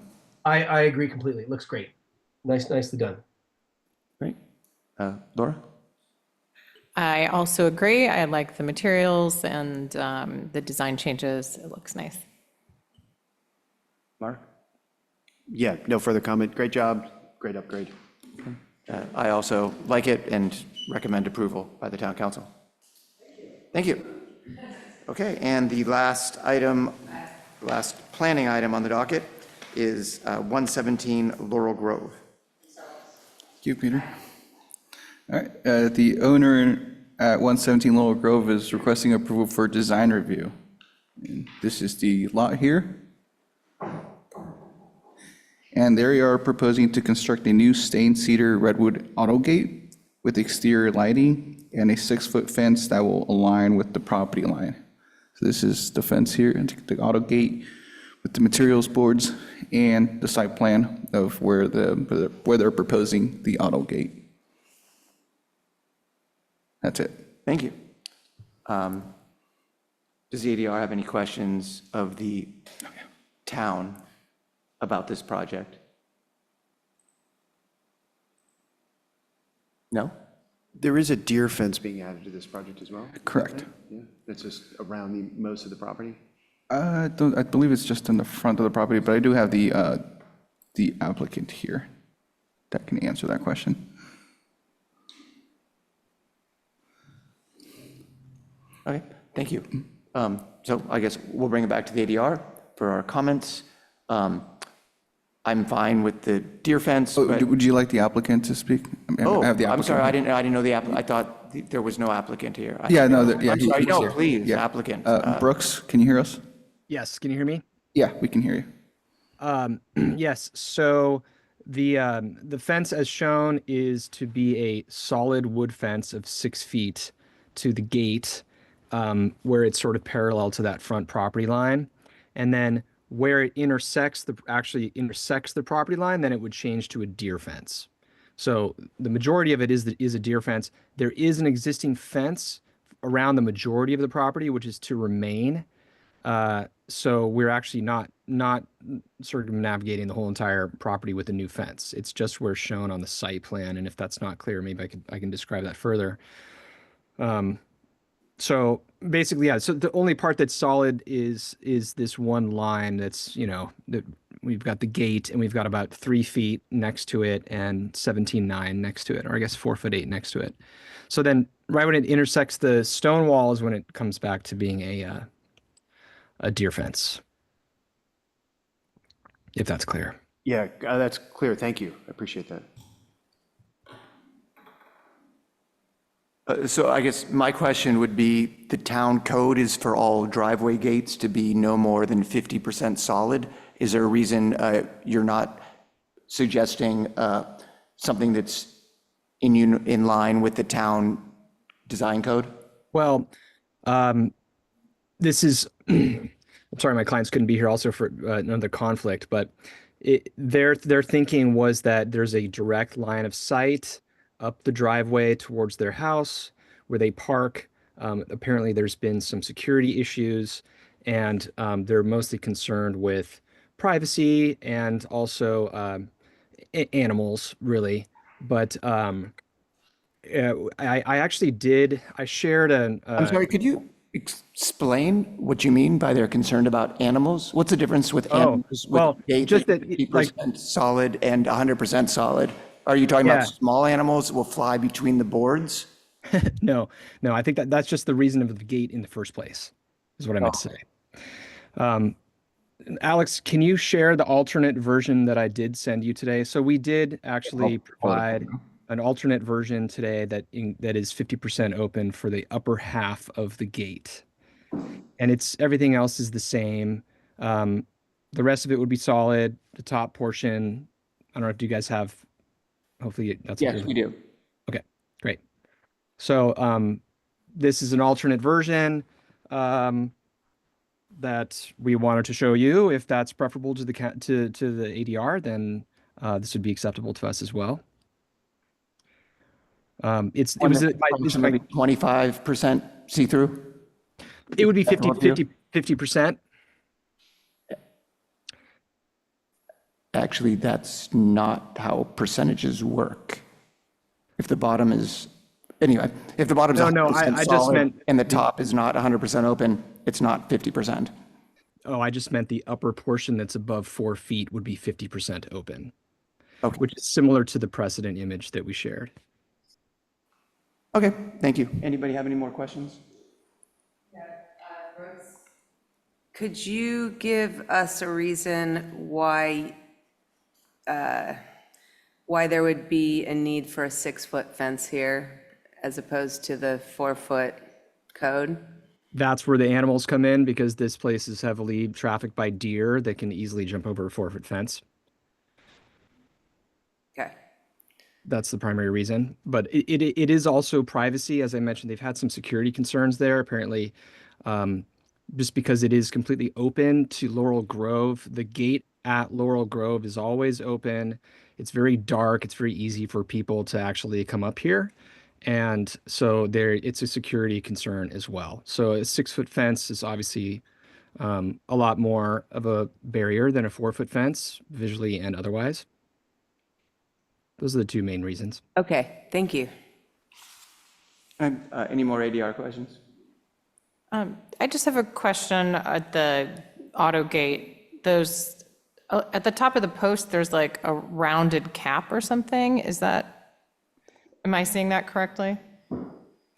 Speaker 6: I agree completely. It looks great. Nicely done.
Speaker 1: Great. Laura?
Speaker 8: I also agree. I like the materials and the design changes. It looks nice.
Speaker 1: Mark?
Speaker 4: Yeah, no further comment. Great job. Great upgrade.
Speaker 1: I also like it and recommend approval by the town council. Thank you. Okay, and the last item, last planning item on the docket is 117 Laurel Grove.
Speaker 2: Thank you, Peter. All right, the owner at 117 Laurel Grove is requesting approval for design review. And this is the lot here. And they are proposing to construct a new stained cedar redwood auto gate with exterior lighting and a 6-foot fence that will align with the property line. So this is the fence here and the auto gate with the materials boards and the site plan of where they're proposing the auto gate. That's it.
Speaker 1: Thank you. Does the ADR have any questions of the town about this project? No?
Speaker 4: There is a deer fence being added to this project as well?
Speaker 2: Correct.
Speaker 4: Yeah, that's just around most of the property?
Speaker 2: I believe it's just in the front of the property, but I do have the applicant here that can answer that question.
Speaker 1: Okay, thank you. So I guess we'll bring it back to the ADR for our comments. I'm fine with the deer fence,
Speaker 2: Oh,
Speaker 1: but,
Speaker 2: would you like the applicant to speak? I have the
Speaker 1: I'm sorry,
Speaker 2: applicant.
Speaker 1: I didn't know I thought there was no applicant here.
Speaker 2: Yeah, no,
Speaker 1: I'm sorry,
Speaker 2: he's
Speaker 1: no,
Speaker 2: here.
Speaker 1: please,
Speaker 2: Yeah.
Speaker 1: applicant.
Speaker 2: Brooks, can you hear us?
Speaker 11: Yes, can you hear me?
Speaker 2: Yeah, we can hear you.
Speaker 11: Yes, so the fence as shown is to be a solid wood fence of 6 feet to the gate, where it's sort of parallel to that front property line. And then where it actually intersects the property line, then it would change to a deer fence. So the majority of it is a deer fence. There is an existing fence around the majority of the property, which is to remain. So we're actually not circumnavigating the whole entire property with a new fence. It's just where shown on the site plan. And if that's not clear, maybe I can describe that further. So basically, yeah, so the only part that's solid is this one line that's, that we've got the gate and we've got about 3 feet next to it and 17.9 next to it, or I guess 4'8" next to it. So then right when it intersects the stone wall is when it comes back to being a deer fence, if that's clear.
Speaker 4: Yeah, that's clear. Thank you. I appreciate that.
Speaker 1: So I guess my question would be, the town code is for all driveway gates to be no more than 50% solid. Is there a reason you're not suggesting something that's in line with the town design code?
Speaker 11: Well, this is, I'm sorry, my clients couldn't be here also for another conflict, but their thinking was that there's a direct line of sight up the driveway towards their house where they park. Apparently there's been some security issues, and they're mostly concerned with privacy and also animals, really. But I shared
Speaker 1: I'm sorry, could you explain what you mean by they're concerned about animals? What's the difference with animals
Speaker 11: well,
Speaker 1: with gate
Speaker 11: just
Speaker 1: that's
Speaker 11: that,
Speaker 1: 50% solid and 100% solid? Are you talking about
Speaker 11: Yeah.
Speaker 1: small animals that will fly between the boards?
Speaker 11: No, I think that's just the reason of the gate in the first place, is what I meant to say. Alex, can you share the alternate version that I did send you today? So we did actually provide an alternate version today that is 50% open for the upper half of the gate. And everything else is the same. The rest of it would be solid. The top portion, I don't know, do you guys have, hopefully that's what
Speaker 1: Yes, we do.
Speaker 11: Okay, great. So this is an alternate version that we wanted to show you. If that's preferable to the ADR, then this would be acceptable to us as well. It was
Speaker 1: Approximately 25% see-through?
Speaker 11: it would be
Speaker 1: That's what you-
Speaker 11: 50%.
Speaker 1: Actually, that's not how percentages work. If the bottom is, anyway, if the bottom's
Speaker 11: No,
Speaker 1: 100%
Speaker 11: I just
Speaker 1: solid
Speaker 11: meant
Speaker 1: and the top is not 100% open, it's not 50%.
Speaker 11: Oh, I just meant the upper portion that's above 4 feet would be 50% open,
Speaker 1: Okay.
Speaker 11: which is similar to the precedent image that we shared.
Speaker 1: Okay, thank you. Anybody have any more questions?
Speaker 3: Could you give us a reason why there would be a need for a 6-foot fence here as opposed to the 4-foot code?
Speaker 11: That's where the animals come in because this place is heavily trafficked by deer that can easily jump over a 4-foot fence.
Speaker 3: Okay.
Speaker 11: That's the primary reason. But it is also privacy. As I mentioned, they've had some security concerns there. Apparently, just because it is completely open to Laurel Grove, the gate at Laurel Grove is always open. It's very dark. It's very easy for people to actually come up here. And so it's a security concern as well. So a 6-foot fence is obviously a lot more of a barrier than a 4-foot fence, visually and otherwise. Those are the two main reasons.
Speaker 3: Okay, thank you.
Speaker 1: Any more ADR questions?
Speaker 8: I just have a question at the auto gate. Those, at the top of the post, there's like a rounded cap or something. Am I seeing that correctly?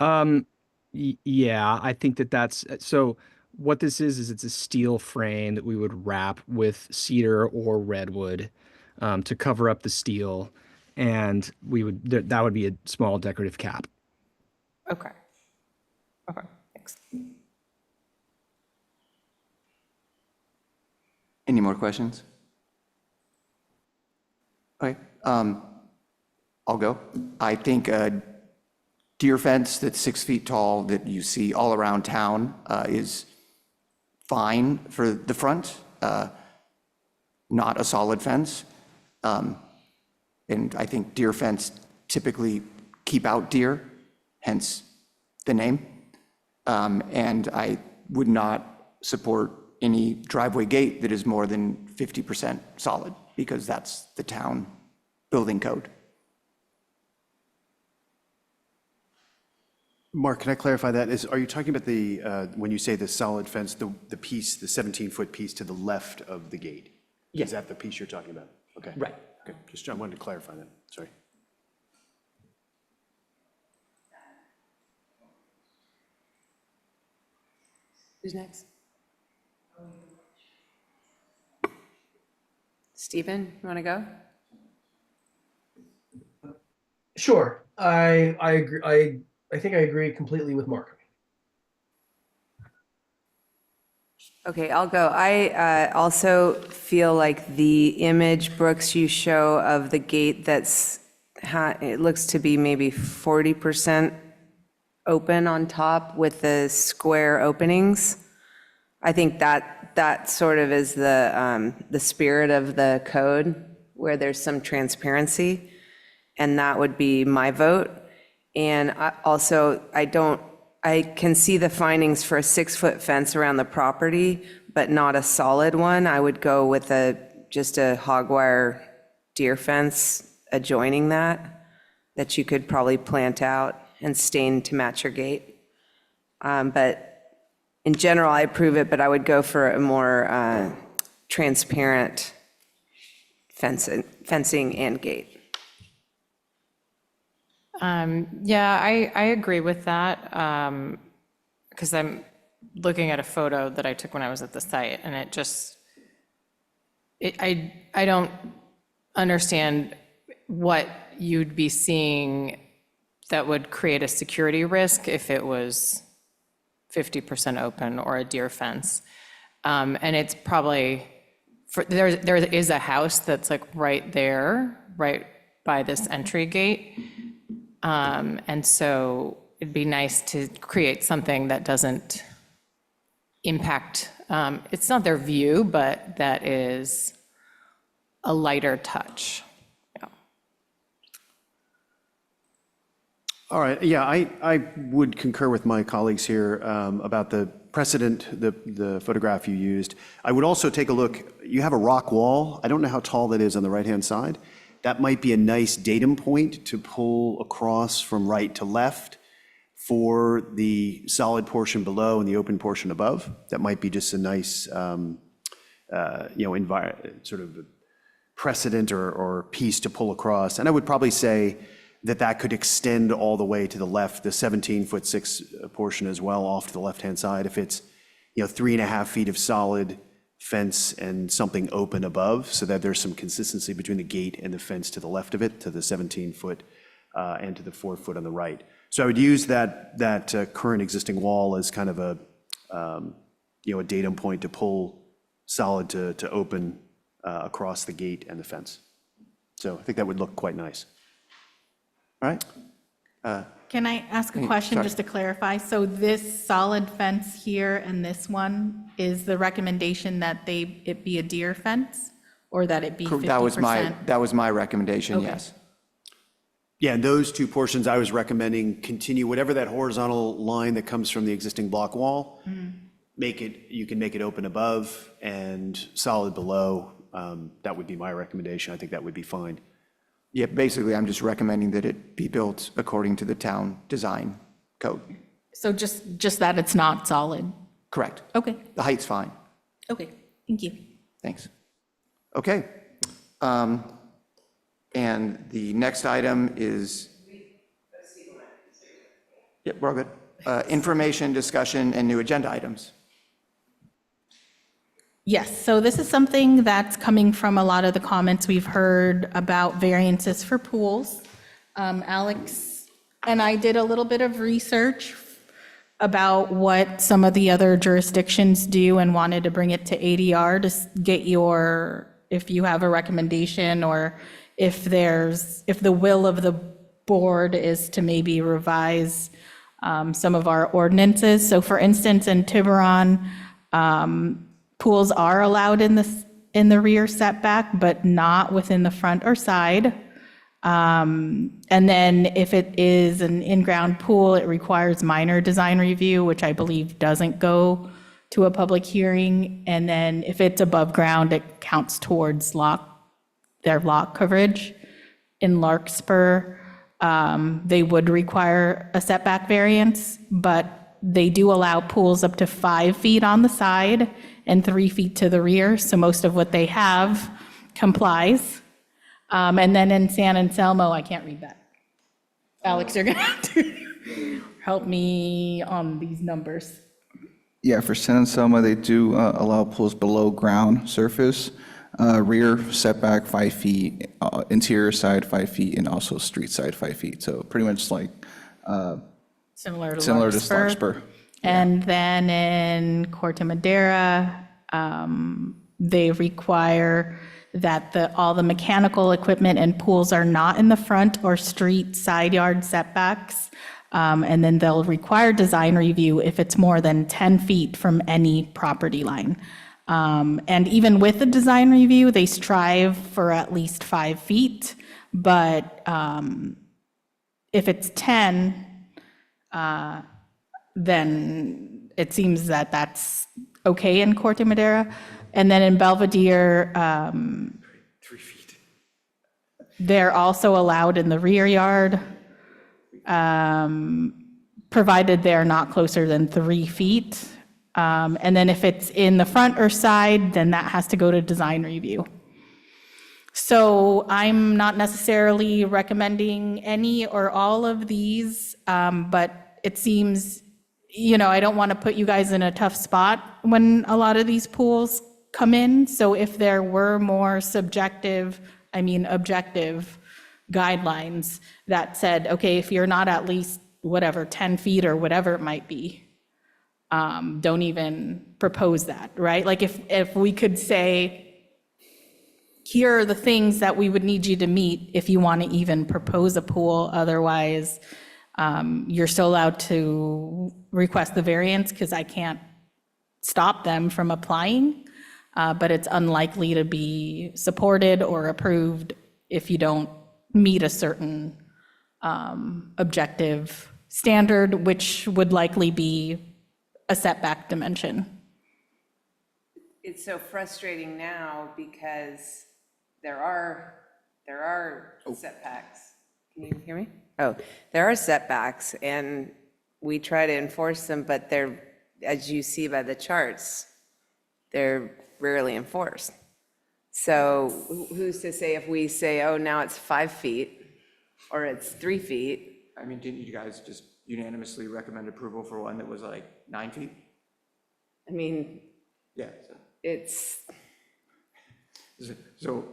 Speaker 11: Yeah, I think that's so what this is it's a steel frame that we would wrap with cedar or redwood to cover up the steel, and that would be a small decorative cap.
Speaker 8: Okay. Okay, thanks.
Speaker 1: Any more questions? Okay, I'll go. I think a deer fence that's 6 feet tall that you see all around town is fine for the front, not a solid fence. And I think deer fence typically keep out deer, hence the name. And I would not support any driveway gate that is more than 50% solid, because that's the town building code.
Speaker 4: Mark, can I clarify that? Are you talking about when you say the solid fence, the piece, the 17-foot piece to the left of the gate?
Speaker 1: Yes.
Speaker 4: Is that the piece you're talking about? Okay.
Speaker 1: Right.
Speaker 4: Okay, I wanted to clarify that, sorry.
Speaker 3: Who's next? Stephen, you want to go?
Speaker 6: Sure. I agree. I think I agree completely with Mark.
Speaker 3: Okay, I'll go. I also feel like the image, Brooks, you show of the gate it looks to be maybe 40% open on top with the square openings. I think that sort of is the spirit of the code, where there's some transparency, and that would be my vote. And I can see the findings for a 6-foot fence around the property, but not a solid one. I would go with just a hog wire deer fence adjoining that you could probably plant out and stain to match your gate. But in general, I approve it, but I would go for a more transparent fencing and gate.
Speaker 8: Yeah, I agree with that, because I'm looking at a photo that I took when I was at the site, and I don't understand what you'd be seeing that would create a security risk if it was 50% open or a deer fence. And it's probably, there is a house that's like right there, right by this entry gate. And so it'd be nice to create something that doesn't impact, it's not their view, but that is a lighter touch. Yeah.
Speaker 4: All right, yeah, I would concur with my colleagues here about the precedent, the photograph you used. I would also take a look, you have a rock wall. I don't know how tall that is on the right-hand side. That might be a nice datum point to pull across from right to left for the solid portion below and the open portion above. That might be just a nice, sort of precedent or piece to pull across. And I would probably say that could extend all the way to the left, the 17'6" portion as well, off to the left-hand side. If it's, 3.5 feet of solid fence and something open above, so that there's some consistency between the gate and the fence to the left of it, to the 17-foot and to the 4-foot on the right. So I would use that current existing wall as kind of a datum point to pull solid to open across the gate and the fence. So I think that would look quite nice. All right.
Speaker 5: Can I ask a question just to clarify? So this solid fence here and this one, is the recommendation that it be a deer fence or that it be 50%?
Speaker 1: That was my recommendation,
Speaker 5: Okay.
Speaker 1: yes.
Speaker 4: Yeah, and those two portions, I was recommending continue whatever that horizontal line that comes from the existing block wall, you can make it open above and solid below. That would be my recommendation. I think that would be fine.
Speaker 1: Yeah, basically, I'm just recommending that it be built according to the town design code.
Speaker 5: So just that it's not solid?
Speaker 1: Correct.
Speaker 5: Okay,
Speaker 1: The height's fine.
Speaker 5: okay, thank you.
Speaker 1: Thanks. Okay. And the next item is. Yep, we're all good. Information, discussion, and new agenda items.
Speaker 5: Yes, so this is something that's coming from a lot of the comments we've heard about variances for pools. Alex and I did a little bit of research about what some of the other jurisdictions do and wanted to bring it to ADR to get if you have a recommendation or if the will of the board is to maybe revise some of our ordinances. So for instance, in Tiburon, pools are allowed in the rear setback, but not within the front or side. And then if it is an in-ground pool, it requires minor design review, which I believe doesn't go to a public hearing. And then if it's above ground, it counts towards their lot coverage. In Larkspur, they would require a setback variance, but they do allow pools up to 5 feet on the side and 3 feet to the rear, so most of what they have complies. And then in San Anselmo, I can't read that. Alex, you're gonna have to help me on these numbers.
Speaker 2: Yeah, for San Anselmo, they do allow pools below ground surface, rear setback 5 feet, interior side 5 feet, and also street side 5 feet. So pretty much like
Speaker 5: Similar to
Speaker 2: Larkspur.
Speaker 5: And then in Corte Madera, they require that all the mechanical equipment and pools are not in the front or street side yard setbacks. And then they'll require design review if it's more than 10 feet from any property line. And even with the design review, they strive for at least 5 feet. But if it's 10, then it seems that that's okay in Corte Madera. And then in Belvedere,
Speaker 1: 3 feet.
Speaker 5: they're also allowed in the rear yard, provided they're not closer than 3 feet. And then if it's in the front or side, then that has to go to design review. So I'm not necessarily recommending any or all of these, but it seems, I don't want to put you guys in a tough spot when a lot of these pools come in. So if there were more objective guidelines that said, okay, if you're not at least whatever, 10 feet or whatever it might be, don't even propose that, right? Like if we could say, here are the things that we would need you to meet if you want to even propose a pool. Otherwise, you're still allowed to request the variance because I can't stop them from applying, but it's unlikely to be supported or approved if you don't meet a certain objective standard, which would likely be a setback dimension.
Speaker 3: It's so frustrating now because there are setbacks. Can you hear me? Oh, there are setbacks, and we try to enforce them, but they're, as you see by the charts, they're rarely enforced. So who's to say if we say, oh, now it's 5 feet, or it's 3 feet?
Speaker 1: I mean, didn't you guys just unanimously recommend approval for one that was like 9 feet?
Speaker 3: I mean,
Speaker 1: Yeah.
Speaker 3: it's,
Speaker 1: So,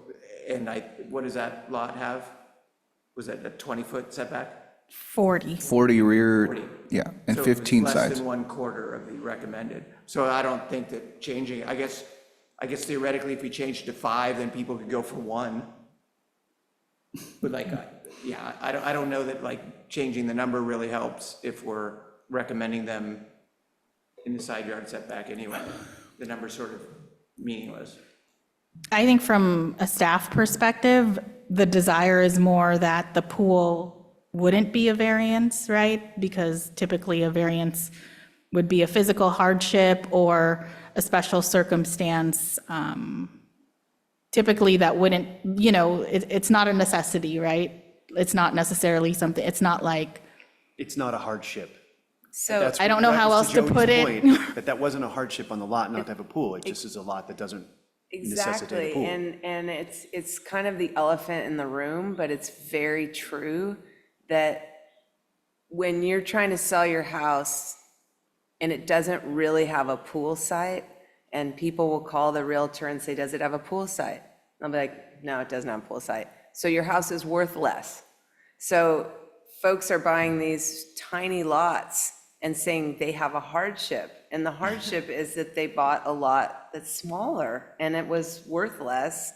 Speaker 1: and what does that lot have? Was that a 20-foot setback?
Speaker 5: 40.
Speaker 2: 40 rear,
Speaker 1: 40.
Speaker 2: yeah, and
Speaker 1: So it was
Speaker 2: 15
Speaker 1: less
Speaker 2: sides.
Speaker 1: than 1/4 of the recommended. So I don't think that changing, I guess theoretically, if we changed to 5, then people could go for 1. But like, yeah, I don't know that like changing the number really helps if we're recommending them in the side yard setback anyway. The number's sort of meaningless.
Speaker 5: I think from a staff perspective, the desire is more that the pool wouldn't be a variance, right? Because typically a variance would be a physical hardship or a special circumstance. Typically that wouldn't, it's not a necessity, right? It's not necessarily something, it's not like,
Speaker 4: It's not a hardship.
Speaker 3: so,
Speaker 4: That's-
Speaker 5: I don't know
Speaker 4: that
Speaker 5: how
Speaker 4: was
Speaker 5: else to
Speaker 4: Joey's
Speaker 5: put it.
Speaker 4: point, That wasn't a hardship on the lot not to have a pool. It just is a lot that doesn't necessitate a
Speaker 3: exactly,
Speaker 4: pool.
Speaker 3: and it's kind of the elephant in the room, but it's very true that when you're trying to sell your house and it doesn't really have a pool site, and people will call the realtor and say, does it have a pool site? I'll be like, no, it doesn't have a pool site. So your house is worth less. So folks are buying these tiny lots and saying they have a hardship. And the hardship is that they bought a lot that's smaller and it was worth less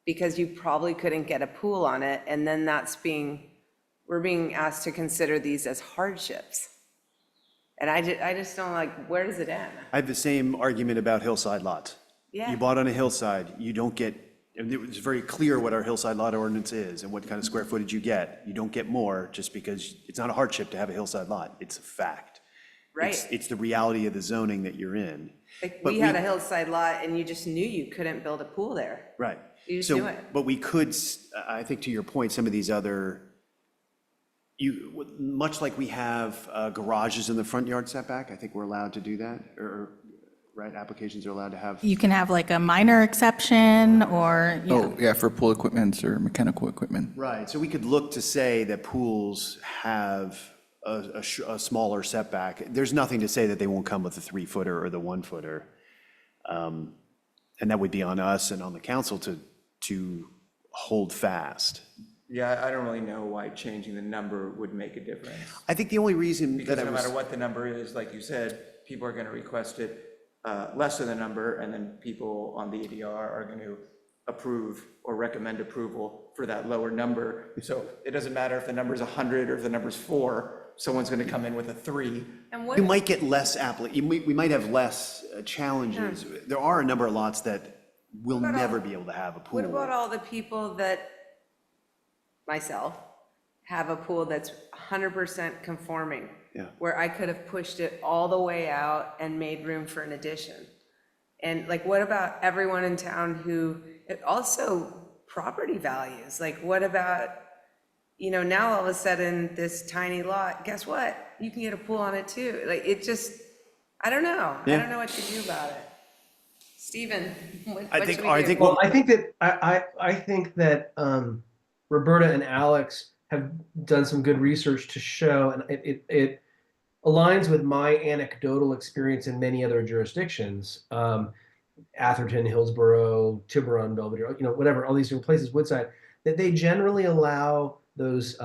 Speaker 3: because you probably couldn't get a pool on it. And then we're being asked to consider these as hardships. And I just don't like, where does it end?
Speaker 4: I have the same argument about hillside lots.
Speaker 3: Yeah.
Speaker 4: You bought on a hillside, you don't get, and it was very clear what our hillside lot ordinance is and what kind of square footage you get. You don't get more just because it's not a hardship to have a hillside lot. It's a fact.
Speaker 3: Right.
Speaker 4: It's the reality of the zoning that you're in.
Speaker 3: Like,
Speaker 4: But
Speaker 3: we had a hillside lot and you just knew you couldn't build a pool there.
Speaker 4: Right.
Speaker 3: You just
Speaker 4: So,
Speaker 3: knew it.
Speaker 4: but we could, I think to your point, some of these other, much like we have garages in the front yard setback, I think we're allowed to do that, or, right, applications are allowed to have.
Speaker 5: You can have like a minor exception or,
Speaker 2: Oh, yeah, for pool equipment or mechanical equipment.
Speaker 4: Right, so we could look to say that pools have a smaller setback. There's nothing to say that they won't come with the 3-footer or the 1-footer. And that would be on us and on the council to hold fast.
Speaker 1: Yeah, I don't really know why changing the number would make a difference.
Speaker 4: I think the only reason
Speaker 1: Because
Speaker 4: that I
Speaker 1: no
Speaker 4: was.
Speaker 1: matter what the number is, like you said, people are going to request it less than the number, and then people on the ADR are going to approve or recommend approval for that lower number. So it doesn't matter if the number's 100 or if the number's 4, someone's going to come in with a 3.
Speaker 3: And what,
Speaker 4: You might get less we might have less challenges. There are a number of lots that will never be able to have a pool.
Speaker 3: what about all the people that, myself, have a pool that's 100% conforming?
Speaker 4: Yeah.
Speaker 3: Where I could have pushed it all the way out and made room for an addition. And like, what about everyone in town who, also property values? Like, what about, now all of a sudden, this tiny lot, guess what? You can get a pool on it too. Like, it just, I don't know. I don't know what to do about it. Stephen, what should we do?
Speaker 6: Well, I think that Roberta and Alex have done some good research to show, and it aligns with my anecdotal experience in many other jurisdictions, Atherton, Hillsborough, Tiburon, Belvedere, whatever, all these different places, Woodside, that they generally allow those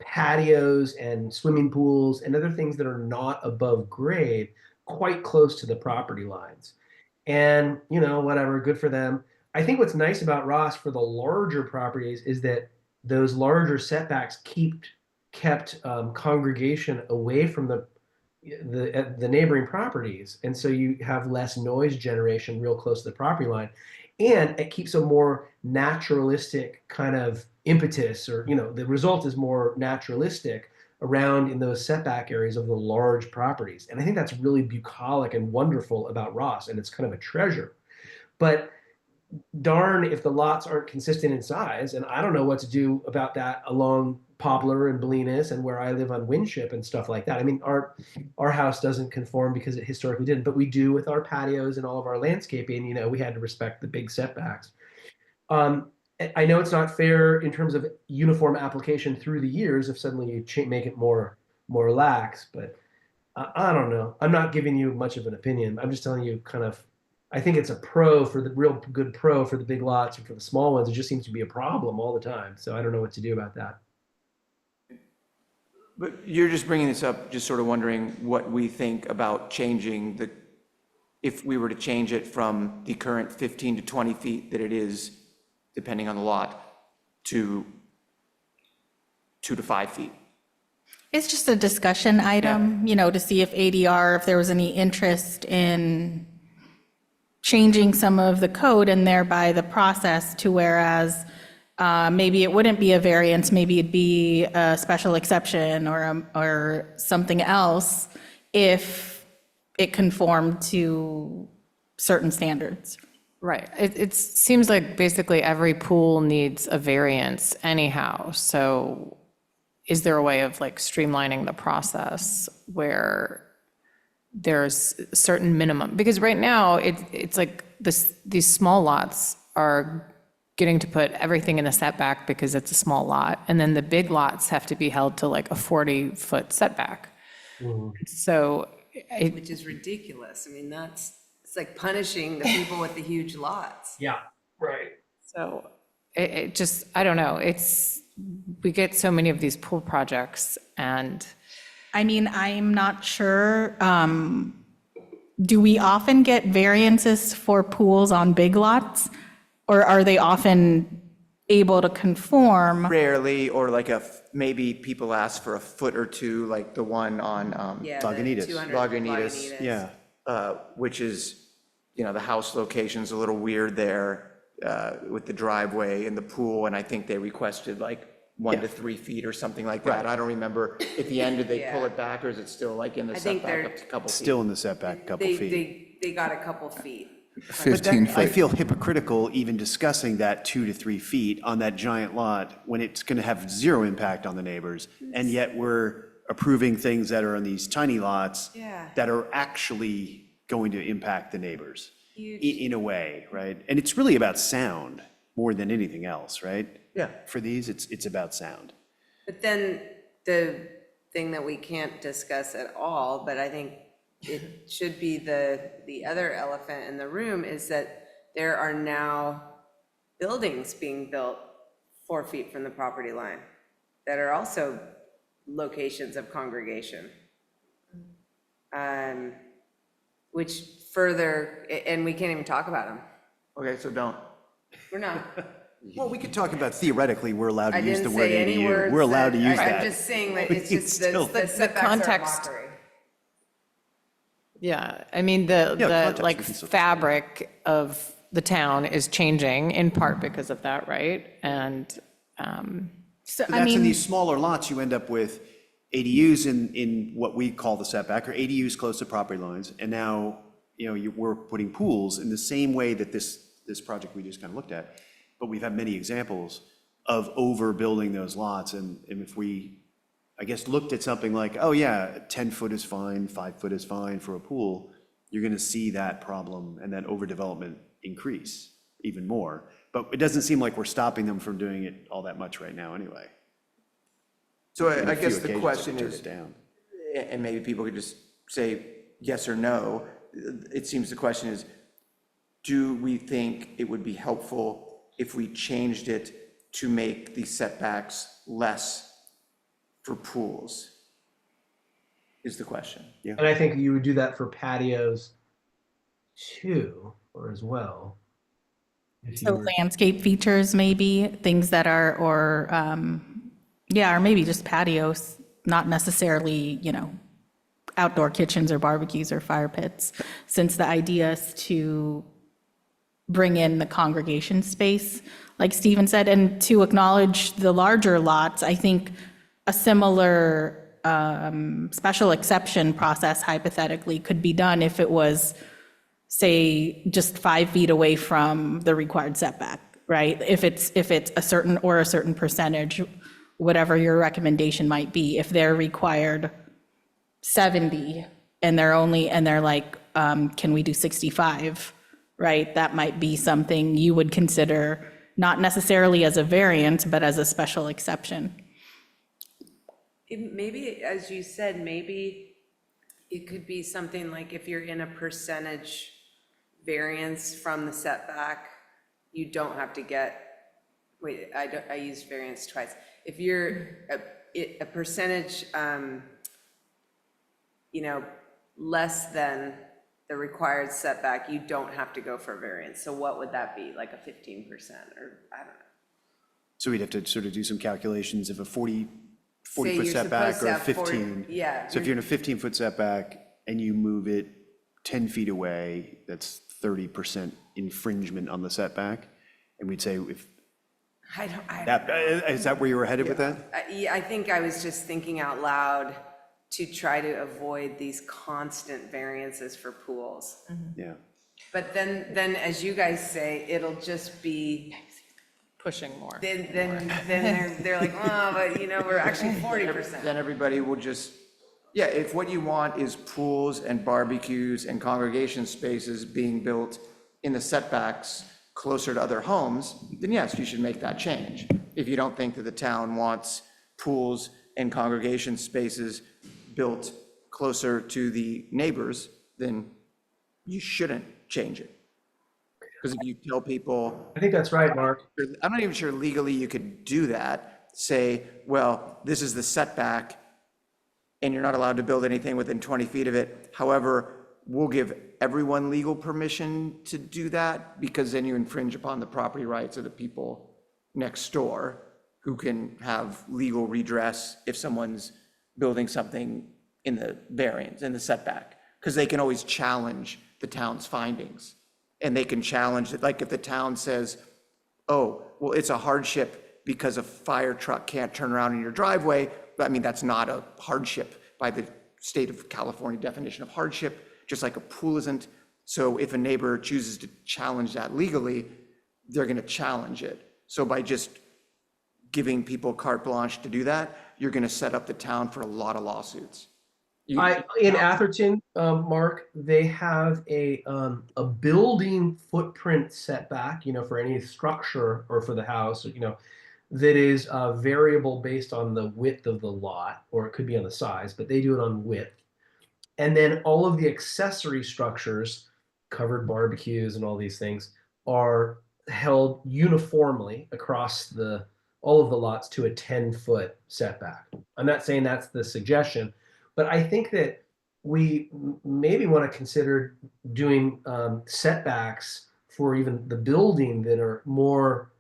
Speaker 6: patios and swimming pools and other things that are not above grade quite close to the property lines. And, whatever, good for them. I think what's nice about Ross for the larger properties is that those larger setbacks kept congregation away from the neighboring properties, and so you have less noise generation real close to the property line, and it keeps a more naturalistic kind of impetus, or the result is more naturalistic around in those setback areas of the large properties. And I think that's really bucolic and wonderful about Ross, and it's kind of a treasure. But darn if the lots aren't consistent in size, and I don't know what to do about that along Poplar and Bolinas and where I live on Winship and stuff like that. I mean, our house doesn't conform because it historically didn't, but we do with our patios and all of our landscaping. We had to respect the big setbacks. I know it's not fair in terms of uniform application through the years if suddenly you make it more lax, but I don't know. I'm not giving you much of an opinion. I'm just telling you I think it's a pro for the real good pro for the big lots, and for the small ones, it just seems to be a problem all the time. So I don't know what to do about that.
Speaker 1: But you're just bringing this up, just sort of wondering what we think about changing if we were to change it from the current 15 to 20 feet that it is, depending on the lot, to 2 to 5 feet.
Speaker 5: It's just a discussion item, to see if ADR, if there was any interest in changing some of the code and thereby the process to whereas maybe it wouldn't be a variance, maybe it'd be a special exception or something else if it conformed to certain standards.
Speaker 8: Right. It seems like basically every pool needs a variance anyhow. So is there a way of like streamlining the process where there's a certain minimum? Because right now it's like these small lots are getting to put everything in the setback because it's a small lot. And then the big lots have to be held to like a 40-foot setback. So
Speaker 3: Which is ridiculous. I mean, it's like punishing the people with the huge lots.
Speaker 6: Yeah, right.
Speaker 8: So it just, I don't know. We get so many of these pool projects and.
Speaker 5: I mean, I'm not sure. Do we often get variances for pools on big lots? Or are they often able to conform?
Speaker 1: Rarely, or like maybe people ask for a foot or two, like the one on
Speaker 3: Yeah,
Speaker 4: Lagunitas.
Speaker 3: the 200
Speaker 1: Lagunitas.
Speaker 4: Yeah.
Speaker 1: Which is, the house location's a little weird there with the driveway and the pool, and I think they requested like 1 to 3 feet or something like that. I don't remember. At the end, did they pull it back, or is it still like in the
Speaker 3: I think
Speaker 1: setback up to a couple feet?
Speaker 4: Still in the setback, a couple feet.
Speaker 3: They got a couple feet.
Speaker 2: 15
Speaker 4: I
Speaker 2: foot.
Speaker 4: feel hypocritical even discussing that 2 to 3 feet on that giant lot when it's going to have zero impact on the neighbors. And yet we're approving things that are on these tiny lots
Speaker 3: Yeah.
Speaker 4: that are actually going to impact the neighbors
Speaker 3: Huge.
Speaker 4: in a way, right? And it's really about sound more than anything else, right?
Speaker 1: Yeah.
Speaker 4: For these, it's about sound.
Speaker 3: But then the thing that we can't discuss at all, but I think it should be the other elephant in the room, is that there are now buildings being built 4 feet from the property line that are also locations of congregation. Which further, and we can't even talk about them.
Speaker 1: Okay, so don't.
Speaker 3: We're not.
Speaker 4: Well, we could talk about theoretically, we're allowed
Speaker 3: I
Speaker 4: to use
Speaker 3: didn't
Speaker 4: the word
Speaker 3: say any
Speaker 4: ADU.
Speaker 3: words.
Speaker 4: We're allowed to use
Speaker 3: I'm
Speaker 4: that.
Speaker 3: just saying that
Speaker 4: We
Speaker 3: it's
Speaker 4: can
Speaker 3: just
Speaker 4: still-
Speaker 3: the setbacks are
Speaker 8: context-
Speaker 3: mockery.
Speaker 8: Yeah, I mean,
Speaker 4: context,
Speaker 8: like
Speaker 4: we can still-
Speaker 8: fabric of the town is changing in part because of that, right? And
Speaker 5: So,
Speaker 4: But
Speaker 5: I
Speaker 4: that's in
Speaker 5: mean,
Speaker 4: these smaller lots, you end up with ADUs in what we call the setback, or ADUs close to property lines. And now, we're putting pools in the same way that this project we just kind of looked at. But we've had many examples of overbuilding those lots. And if we, I guess, looked at something like, oh yeah, 10 foot is fine, 5 foot is fine for a pool, you're going to see that problem and that overdevelopment increase even more. But it doesn't seem like we're stopping them from doing it all that much right now anyway.
Speaker 1: So
Speaker 4: On a
Speaker 1: I
Speaker 4: few
Speaker 1: guess the
Speaker 4: occasions,
Speaker 1: question
Speaker 4: we turn
Speaker 1: is,
Speaker 4: it down.
Speaker 1: and maybe people could just say yes or no. It seems the question is, do we think it would be helpful if we changed it to make the setbacks less for pools? Is the question.
Speaker 6: And I think you would do that for patios too, or as well. If you
Speaker 5: So
Speaker 6: were,
Speaker 5: landscape features, maybe, things that are, or, yeah, or maybe just patios, not necessarily, outdoor kitchens or barbecues or fire pits, since the idea is to bring in the congregation space, like Stephen said, and to acknowledge the larger lots. I think a similar special exception process hypothetically could be done if it was, say, just 5 feet away from the required setback, right? If it's a certain percentage, whatever your recommendation might be, if they're required 70 and they're like, can we do 65, right? That might be something you would consider, not necessarily as a variance, but as a special exception.
Speaker 3: Maybe, as you said, maybe it could be something like if you're in a percentage variance from the setback, you don't have to get, wait, I used variance twice. If you're a percentage, less than the required setback, you don't have to go for a variance. So what would that be, like a 15%, or I don't know?
Speaker 4: So we'd have to sort of do some calculations of a 40
Speaker 3: Say
Speaker 4: foot
Speaker 3: you're
Speaker 4: setback
Speaker 3: supposed to
Speaker 4: or a
Speaker 3: have 40
Speaker 4: 15.
Speaker 3: yeah,
Speaker 4: So if you're in a 15-foot setback and you move it 10 feet away, that's 30% infringement on the setback. And we'd say if is that where you were headed with that?
Speaker 3: I think I was just thinking out loud to try to avoid these constant variances for pools.
Speaker 4: Yeah.
Speaker 3: But then, as you guys say, it'll just be,
Speaker 8: Pushing more.
Speaker 3: then they're like, oh, but we're actually 40%.
Speaker 1: Then everybody will just, yeah, if what you want is pools and barbecues and congregation spaces being built in the setbacks closer to other homes, then yes, you should make that change. If you don't think that the town wants pools and congregation spaces built closer to the neighbors, then you shouldn't change it. Because if you tell people,
Speaker 6: I think that's right, Mark.
Speaker 1: I'm not even sure legally you could do that, say, well, this is the setback, and you're not allowed to build anything within 20 feet of it. However, we'll give everyone legal permission to do that, because then you infringe upon the property rights of the people next door who can have legal redress if someone's building something in the variance, in the setback, because they can always challenge the town's findings. And they can challenge it, like if the town says, oh, well, it's a hardship because a fire truck can't turn around in your driveway. I mean, that's not a hardship by the state of California definition of hardship, just like a pool isn't. So if a neighbor chooses to challenge that legally, they're going to challenge it. So by just giving people carte blanche to do that, you're going to set up the town for a lot of lawsuits.
Speaker 6: In Atherton, Mark, they have a building footprint setback, for any structure or for the house, that is variable based on the width of the lot, or it could be on the size, but they do it on width. And then all of the accessory structures, covered barbecues and all these things, are held uniformly across all of the lots to a 10-foot setback. I'm not saying that's the suggestion, but I think that we maybe want to consider doing setbacks for even the building that are more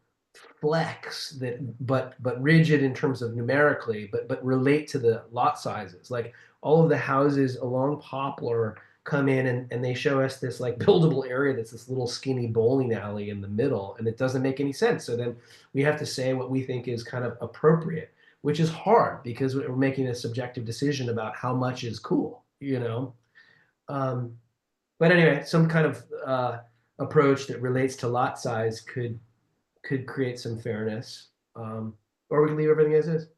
Speaker 6: flex, but rigid in terms of numerically, but relate to the lot sizes. Like all of the houses along Poplar come in and they show us this like buildable area that's this little skinny bowling alley in the middle, and it doesn't make any sense. So then we have to say what we think is kind of appropriate, which is hard because we're making a subjective decision about how much is cool, But anyway, some kind of approach that relates to lot size could create some fairness, or we can leave everything as is.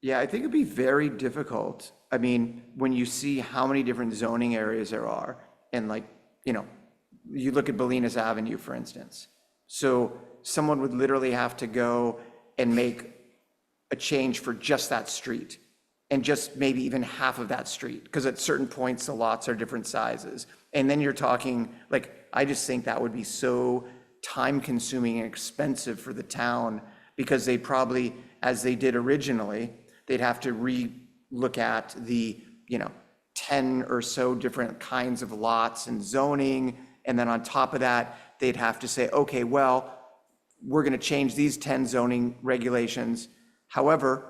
Speaker 1: Yeah, I think it'd be very difficult. I mean, when you see how many different zoning areas there are, and you look at Bolinas Avenue, for instance. So someone would literally have to go and make a change for just that street and just maybe even half of that street, because at certain points, the lots are different sizes. And then you're talking, like, I just think that would be so time-consuming and expensive for the town, because they probably, as they did originally, they'd have to re-look at the, 10 or so different kinds of lots and zoning, and then on top of that, they'd have to say, okay, well, we're going to change these 10 zoning regulations. However,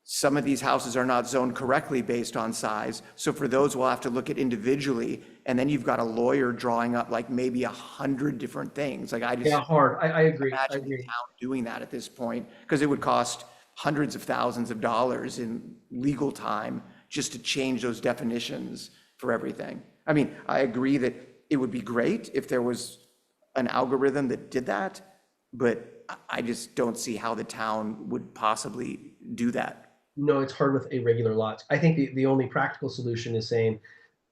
Speaker 1: some of these houses are not zoned correctly based on size. So for those, we'll have to look at individually. And then you've got a lawyer drawing up like maybe 100 different things. Like I just
Speaker 6: Yeah, hard. I agree. I
Speaker 1: imagine the
Speaker 6: agree.
Speaker 1: town doing that at this point, because it would cost hundreds of thousands of dollars in legal time just to change those definitions for everything. I mean, I agree that it would be great if there was an algorithm that did that, but I just don't see how the town would possibly do that.
Speaker 6: No, it's hard with irregular lots. I think the only practical solution is saying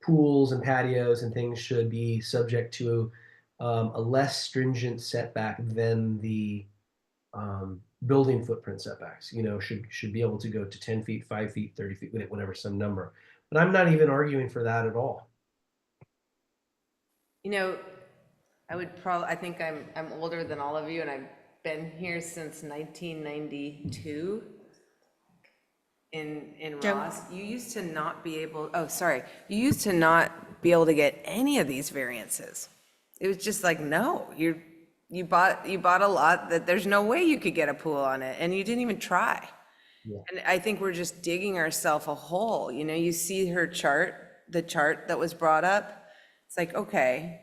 Speaker 6: pools and patios and things should be subject to a less stringent setback than the building footprint setbacks. Should be able to go to 10 feet, 5 feet, 30 feet, whatever, some number. But I'm not even arguing for that at all.
Speaker 3: I think I'm older than all of you, and I've been here since 1992 in Ross. You used to not be able to get any of these variances. It was just like, no, you bought a lot that there's no way you could get a pool on it, and you didn't even try. Yeah. And I think we're just digging ourselves a hole. You see the chart that was brought up. It's like, okay,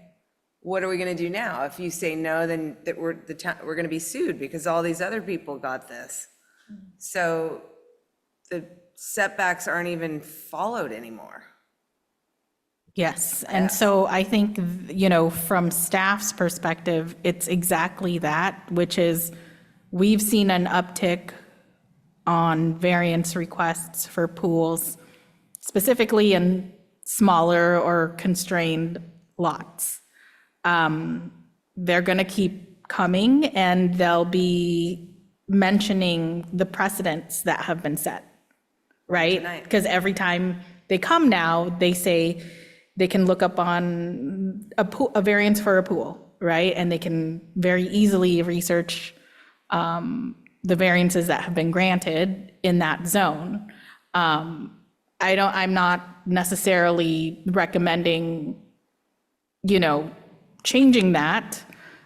Speaker 3: what are we going to do now? If you say no, then we're going to be sued because all these other people got this. So the setbacks aren't even followed anymore.
Speaker 5: Yes, and so I think, from staff's perspective, it's exactly that, which is we've seen an uptick on variance requests for pools, specifically in smaller or constrained lots. They're going to keep coming, and they'll be mentioning the precedents that have been set, right? Because every time they come now, they say they can look up on a variance for a pool, right? And they can very easily research the variances that have been granted in that zone. I'm not necessarily recommending, changing that,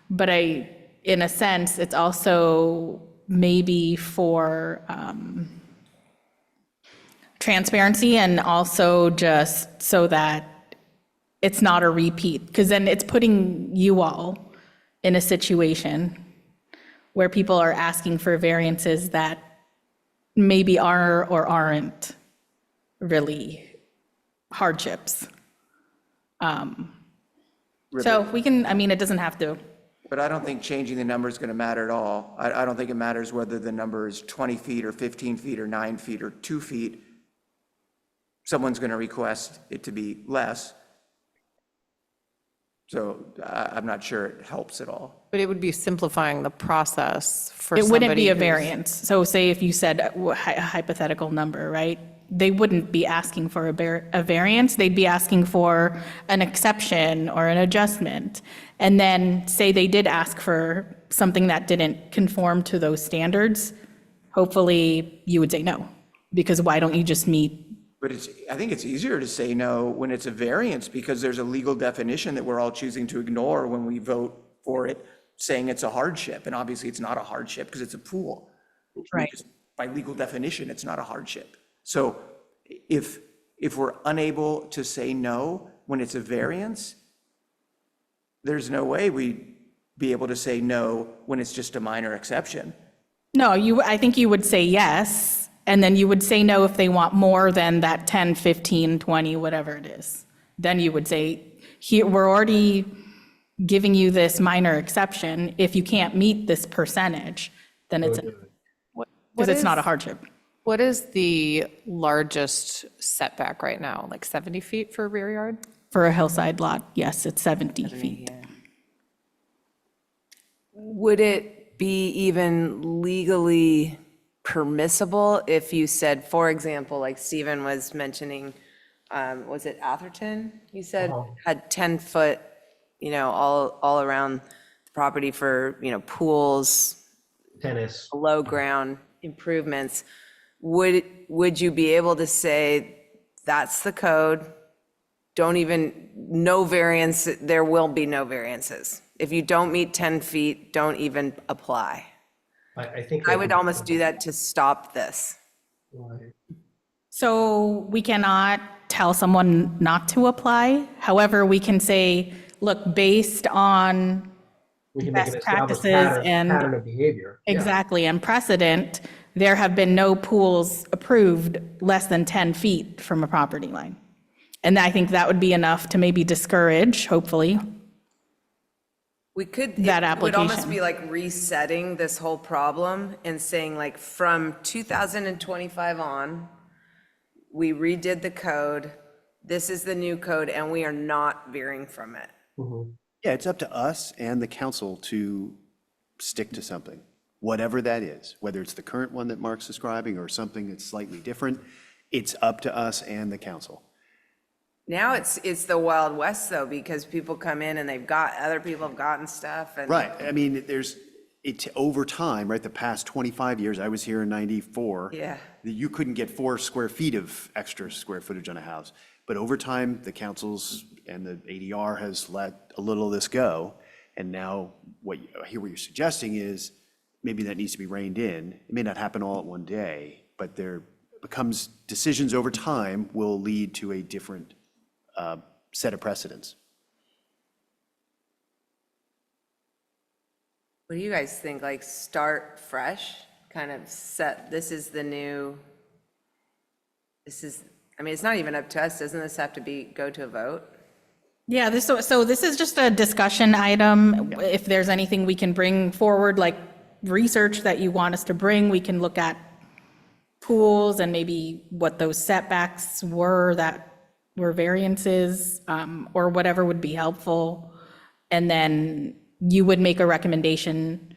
Speaker 5: but in a sense, it's also maybe for transparency, and also just so that it's not a repeat, because then it's putting you all in a situation where people are asking for variances that maybe are or aren't really hardships. So we can, it doesn't have to.
Speaker 1: But I don't think changing the number is going to matter at all. I don't think it matters whether the number is 20 feet or 15 feet or 9 feet or 2 feet. Someone's going to request it to be less. So I'm not sure it helps at all.
Speaker 8: But it would be simplifying the process for
Speaker 5: It
Speaker 8: somebody
Speaker 5: wouldn't be a
Speaker 8: who's-
Speaker 5: variance. So say if you said a hypothetical number, right? They wouldn't be asking for a variance. They'd be asking for an exception or an adjustment. And then say they did ask for something that didn't conform to those standards, hopefully you would say no, because why don't you just meet?
Speaker 1: But I think it's easier to say no when it's a variance, because there's a legal definition that we're all choosing to ignore when we vote for it, saying it's a hardship. And obviously it's not a hardship because it's a pool.
Speaker 5: Right.
Speaker 1: By legal definition, it's not a hardship. So if we're unable to say no when it's a variance, there's no way we'd be able to say no when it's just a minor exception.
Speaker 5: No, I think you would say yes, and then you would say no if they want more than that 10, 15, 20, whatever it is. Then you would say, here, we're already giving you this minor exception. If you can't meet this percentage, then it's, because it's not a hardship.
Speaker 8: What is the largest setback right now? Like 70 feet for a rear yard?
Speaker 5: For a hillside lot, yes, it's 70 feet.
Speaker 3: Would it be even legally permissible if you said, for example, like Stephen was mentioning, was it Atherton? You said had 10-foot, all around the property for, pools,
Speaker 6: Tennis.
Speaker 3: below ground improvements. Would you be able to say, that's the code? No variance, there will be no variances. If you don't meet 10 feet, don't even apply.
Speaker 6: I think
Speaker 3: I would almost do that to stop this.
Speaker 5: So we cannot tell someone not to apply. However, we can say, look, based on
Speaker 6: We can make an
Speaker 5: best
Speaker 6: established
Speaker 5: practices and
Speaker 6: pattern of behavior. Yeah.
Speaker 5: exactly, and precedent, there have been no pools approved less than 10 feet from a property line. And I think that would be enough to maybe discourage, hopefully.
Speaker 3: We could,
Speaker 5: That
Speaker 3: it would almost
Speaker 5: application.
Speaker 3: be like resetting this whole problem and saying like from 2025 on, we redid the code, this is the new code, and we are not veering from it.
Speaker 4: Yeah, it's up to us and the council to stick to something, whatever that is, whether it's the current one that Mark's describing or something that's slightly different. It's up to us and the council.
Speaker 3: Now it's the Wild West though, because people come in and other people have gotten stuff and.
Speaker 4: Right, I mean, over time, right, the past 25 years, I was here in 94.
Speaker 3: Yeah.
Speaker 4: You couldn't get 4 square feet of extra square footage on a house. But over time, the councils and the ADR has let a little of this go. And now what you're suggesting is maybe that needs to be reined in. It may not happen all at one day, but there becomes decisions over time will lead to a different set of precedents.
Speaker 3: What do you guys think? Like start fresh, kind of this is the new, I mean, it's not even up to us. Doesn't this have to go to a vote?
Speaker 5: Yeah, so this is just a discussion item. If there's anything we can bring forward, like research that you want us to bring, we can look at pools and maybe what those setbacks were that were variances, or whatever would be helpful. And then you would make a recommendation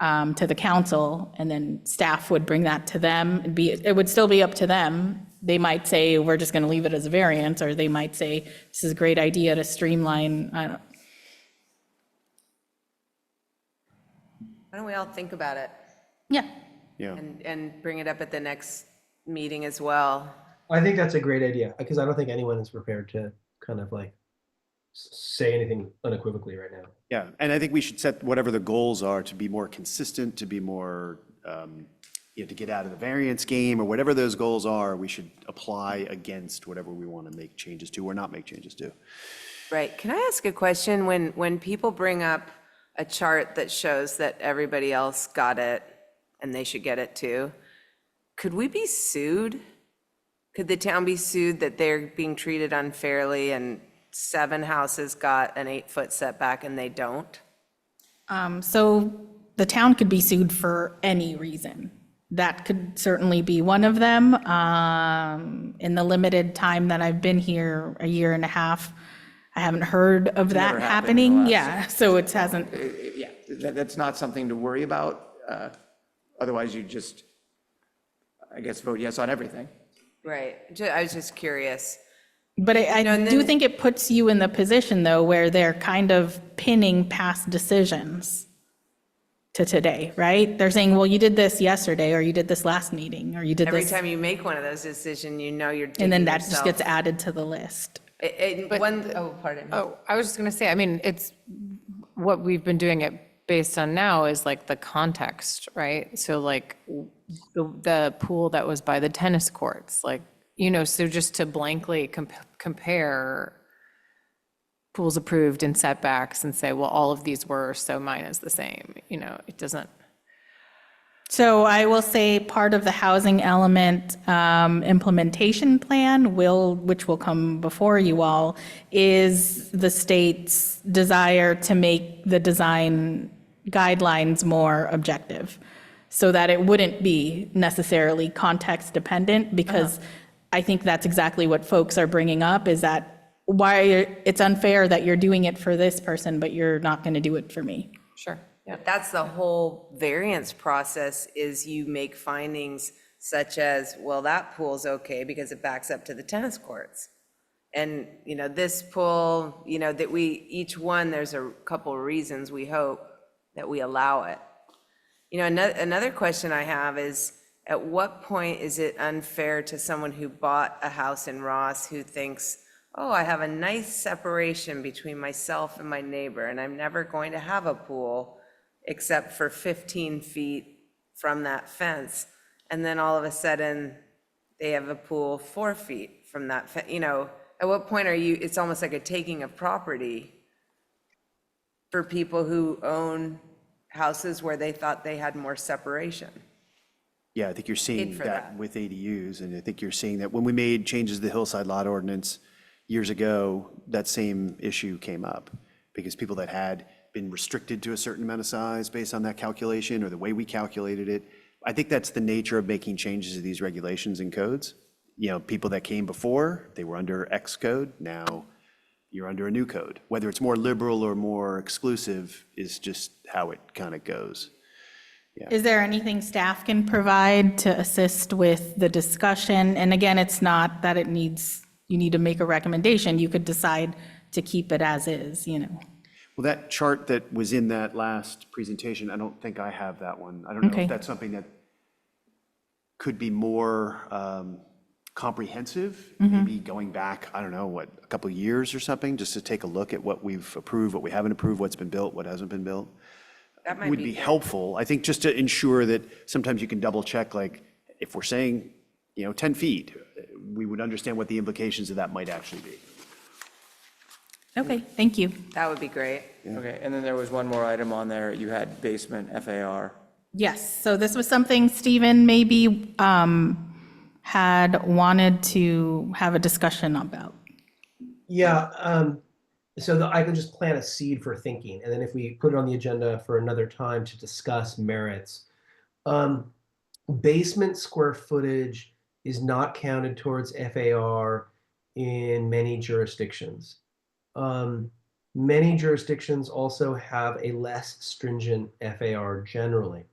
Speaker 5: to the council, and then staff would bring that to them. It would still be up to them. They might say, we're just going to leave it as a variance, or they might say, this is a great idea to streamline.
Speaker 3: Why don't we all think about it
Speaker 5: Yeah.
Speaker 4: Yeah.
Speaker 3: and bring it up at the next meeting as well?
Speaker 6: I think that's a great idea because I don't think anyone is prepared to kind of like say anything unequivocally right now.
Speaker 4: Yeah, and I think we should set whatever the goals are to be more consistent, to be more, to get out of the variance game, or whatever those goals are, we should apply against whatever we want to make changes to or not make changes to.
Speaker 3: Right. Can I ask a question? When people bring up a chart that shows that everybody else got it and they should get it too, could we be sued? Could the town be sued that they're being treated unfairly and 7 houses got an 8-foot setback and they don't?
Speaker 5: So the town could be sued for any reason. That could certainly be one of them. In the limited time that I've been here, a year and a half, I haven't heard of that
Speaker 1: never happened in the
Speaker 5: happening.
Speaker 1: last
Speaker 5: Yeah, so it hasn't.
Speaker 1: Yeah, that's not something to worry about. Otherwise, you just, I guess, vote yes on everything.
Speaker 3: Right. I was just curious.
Speaker 5: But I
Speaker 3: and
Speaker 5: do
Speaker 3: then-
Speaker 5: think it puts you in the position, though, where they're kind of pinning past decisions to today, right? They're saying, well, you did this yesterday, or you did this last meeting, or you did
Speaker 3: Every
Speaker 5: this.
Speaker 3: time you make one of those decisions, you're digging
Speaker 5: And then that just
Speaker 3: yourself.
Speaker 5: gets added to the list.
Speaker 3: Pardon me.
Speaker 8: Oh, I was just going to say, I mean, it's what we've been doing it based on now is like the context, right? So like the pool that was by the tennis courts, like, so just to blankly compare pools approved and setbacks and say, well, all of these were, so mine is the same, it doesn't.
Speaker 5: So I will say part of the housing element implementation plan which will come before you all, is the state's desire to make the design guidelines more objective, so that it wouldn't be necessarily context dependent, because I think that's exactly what folks are bringing up, is that it's unfair that you're doing it for this person, but you're not going to do it for me.
Speaker 8: Sure.
Speaker 3: That's the whole variance process, is you make findings such as, well, that pool's okay because it backs up to the tennis courts. And, this pool, that each one, there's a couple reasons we hope that we allow it. Another question I have is, at what point is it unfair to someone who bought a house in Ross who thinks, oh, I have a nice separation between myself and my neighbor, and I'm never going to have a pool except for 15 feet from that fence. And then all of a sudden, they have a pool 4 feet from that fence. At what point it's almost like a taking of property for people who own houses where they thought they had more separation.
Speaker 4: Yeah, I think you're seeing
Speaker 3: for
Speaker 4: that
Speaker 3: that.
Speaker 4: with ADUs, and I think you're seeing that when we made changes to the hillside lot ordinance years ago, that same issue came up, because people that had been restricted to a certain amount of size based on that calculation or the way we calculated it. I think that's the nature of making changes to these regulations and codes. People that came before, they were under X code, now you're under a new code. Whether it's more liberal or more exclusive is just how it kind of goes.
Speaker 5: Is there anything staff can provide to assist with the discussion? And again, it's not that you need to make a recommendation. You could decide to keep it as is.
Speaker 4: Well, that chart that was in that last presentation, I don't think I have that one. I don't know
Speaker 5: Okay.
Speaker 4: if that's something that could be more comprehensive, maybe going back, I don't know, a couple of years or something, just to take a look at what we've approved, what we haven't approved, what's been built, what hasn't been built.
Speaker 3: That might
Speaker 4: Would
Speaker 3: be
Speaker 4: be
Speaker 3: good.
Speaker 4: helpful, I think, just to ensure that sometimes you can double check, like, if we're saying, 10 feet, we would understand what the implications of that might actually be.
Speaker 5: Okay, thank you.
Speaker 3: That would be great.
Speaker 1: Okay, and then there was one more item on there. You had basement FAR.
Speaker 5: Yes, so this was something Stephen maybe had wanted to have a discussion about.
Speaker 6: Yeah, so I can just plant a seed for thinking, and then if we put it on the agenda for another time to discuss merits. Basement square footage is not counted towards FAR in many jurisdictions. Many jurisdictions also have a less stringent FAR generally.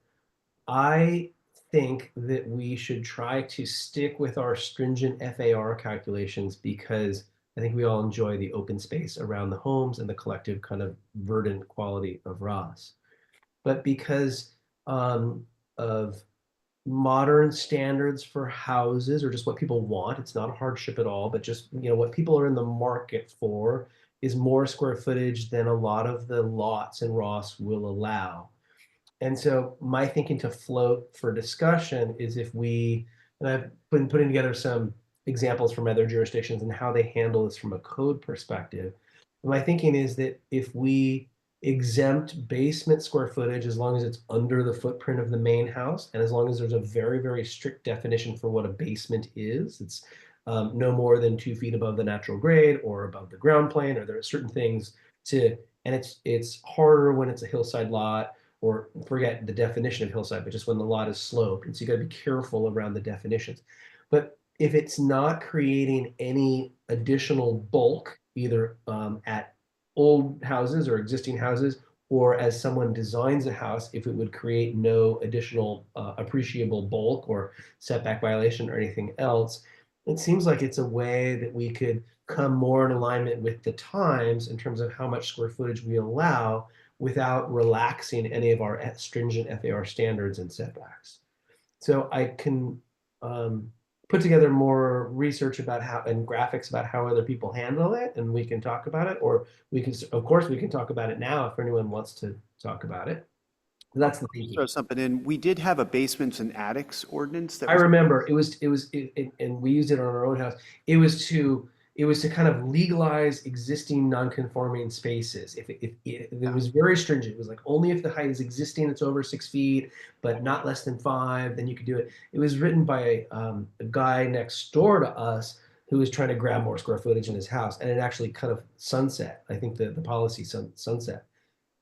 Speaker 6: I think that we should try to stick with our stringent FAR calculations, because I think we all enjoy the open space around the homes and the collective kind of verdant quality of Ross. But because of modern standards for houses, or just what people want, it's not a hardship at all, but just what people are in the market for is more square footage than a lot of the lots in Ross will allow. And so my thinking to float for discussion is, and I've been putting together some examples from other jurisdictions and how they handle this from a code perspective. My thinking is that if we exempt basement square footage, as long as it's under the footprint of the main house, and as long as there's a very, very strict definition for what a basement is, it's no more than 2 feet above the natural grade or above the ground plane, or there are certain things and it's harder when it's a hillside lot, or forget the definition of hillside, but just when the lot is sloped. And so you got to be careful around the definitions. But if it's not creating any additional bulk, either at old houses or existing houses, or as someone designs a house, if it would create no additional appreciable bulk or setback violation or anything else, it seems like it's a way that we could come more in alignment with the times in terms of how much square footage we allow, without relaxing any of our stringent FAR standards and setbacks. So I can put together more research about how, and graphics about how other people handle it, and we can talk about it, or we can, of course, we can talk about it now if anyone wants to talk about it. That's the thinking.
Speaker 4: Throw something in. We did have a basements and attics ordinance that
Speaker 6: I
Speaker 4: was.
Speaker 6: remember and we used it on our own house. It was to kind of legalize existing non-conforming spaces. If it was very stringent, it was like only if the height is existing, it's over 6 feet, but not less than 5, then you could do it. It was written by a guy next door to us who was trying to grab more square footage in his house, and it actually kind of sunset. I think the policy sunset.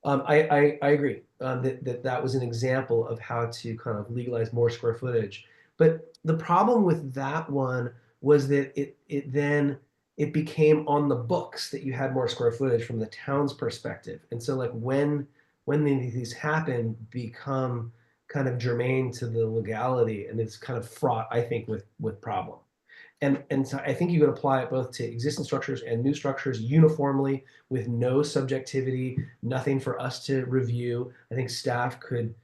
Speaker 6: I agree that was an example of how to kind of legalize more square footage. But the problem with that one was that it became on the books that you had more square footage from the town's perspective. And so like when when these happen, become kind of germane to the legality, and it's kind of fraught, I think, with problem. And so I think you could apply it both to existing structures and new structures uniformly with no subjectivity, nothing for us to review. I think staff could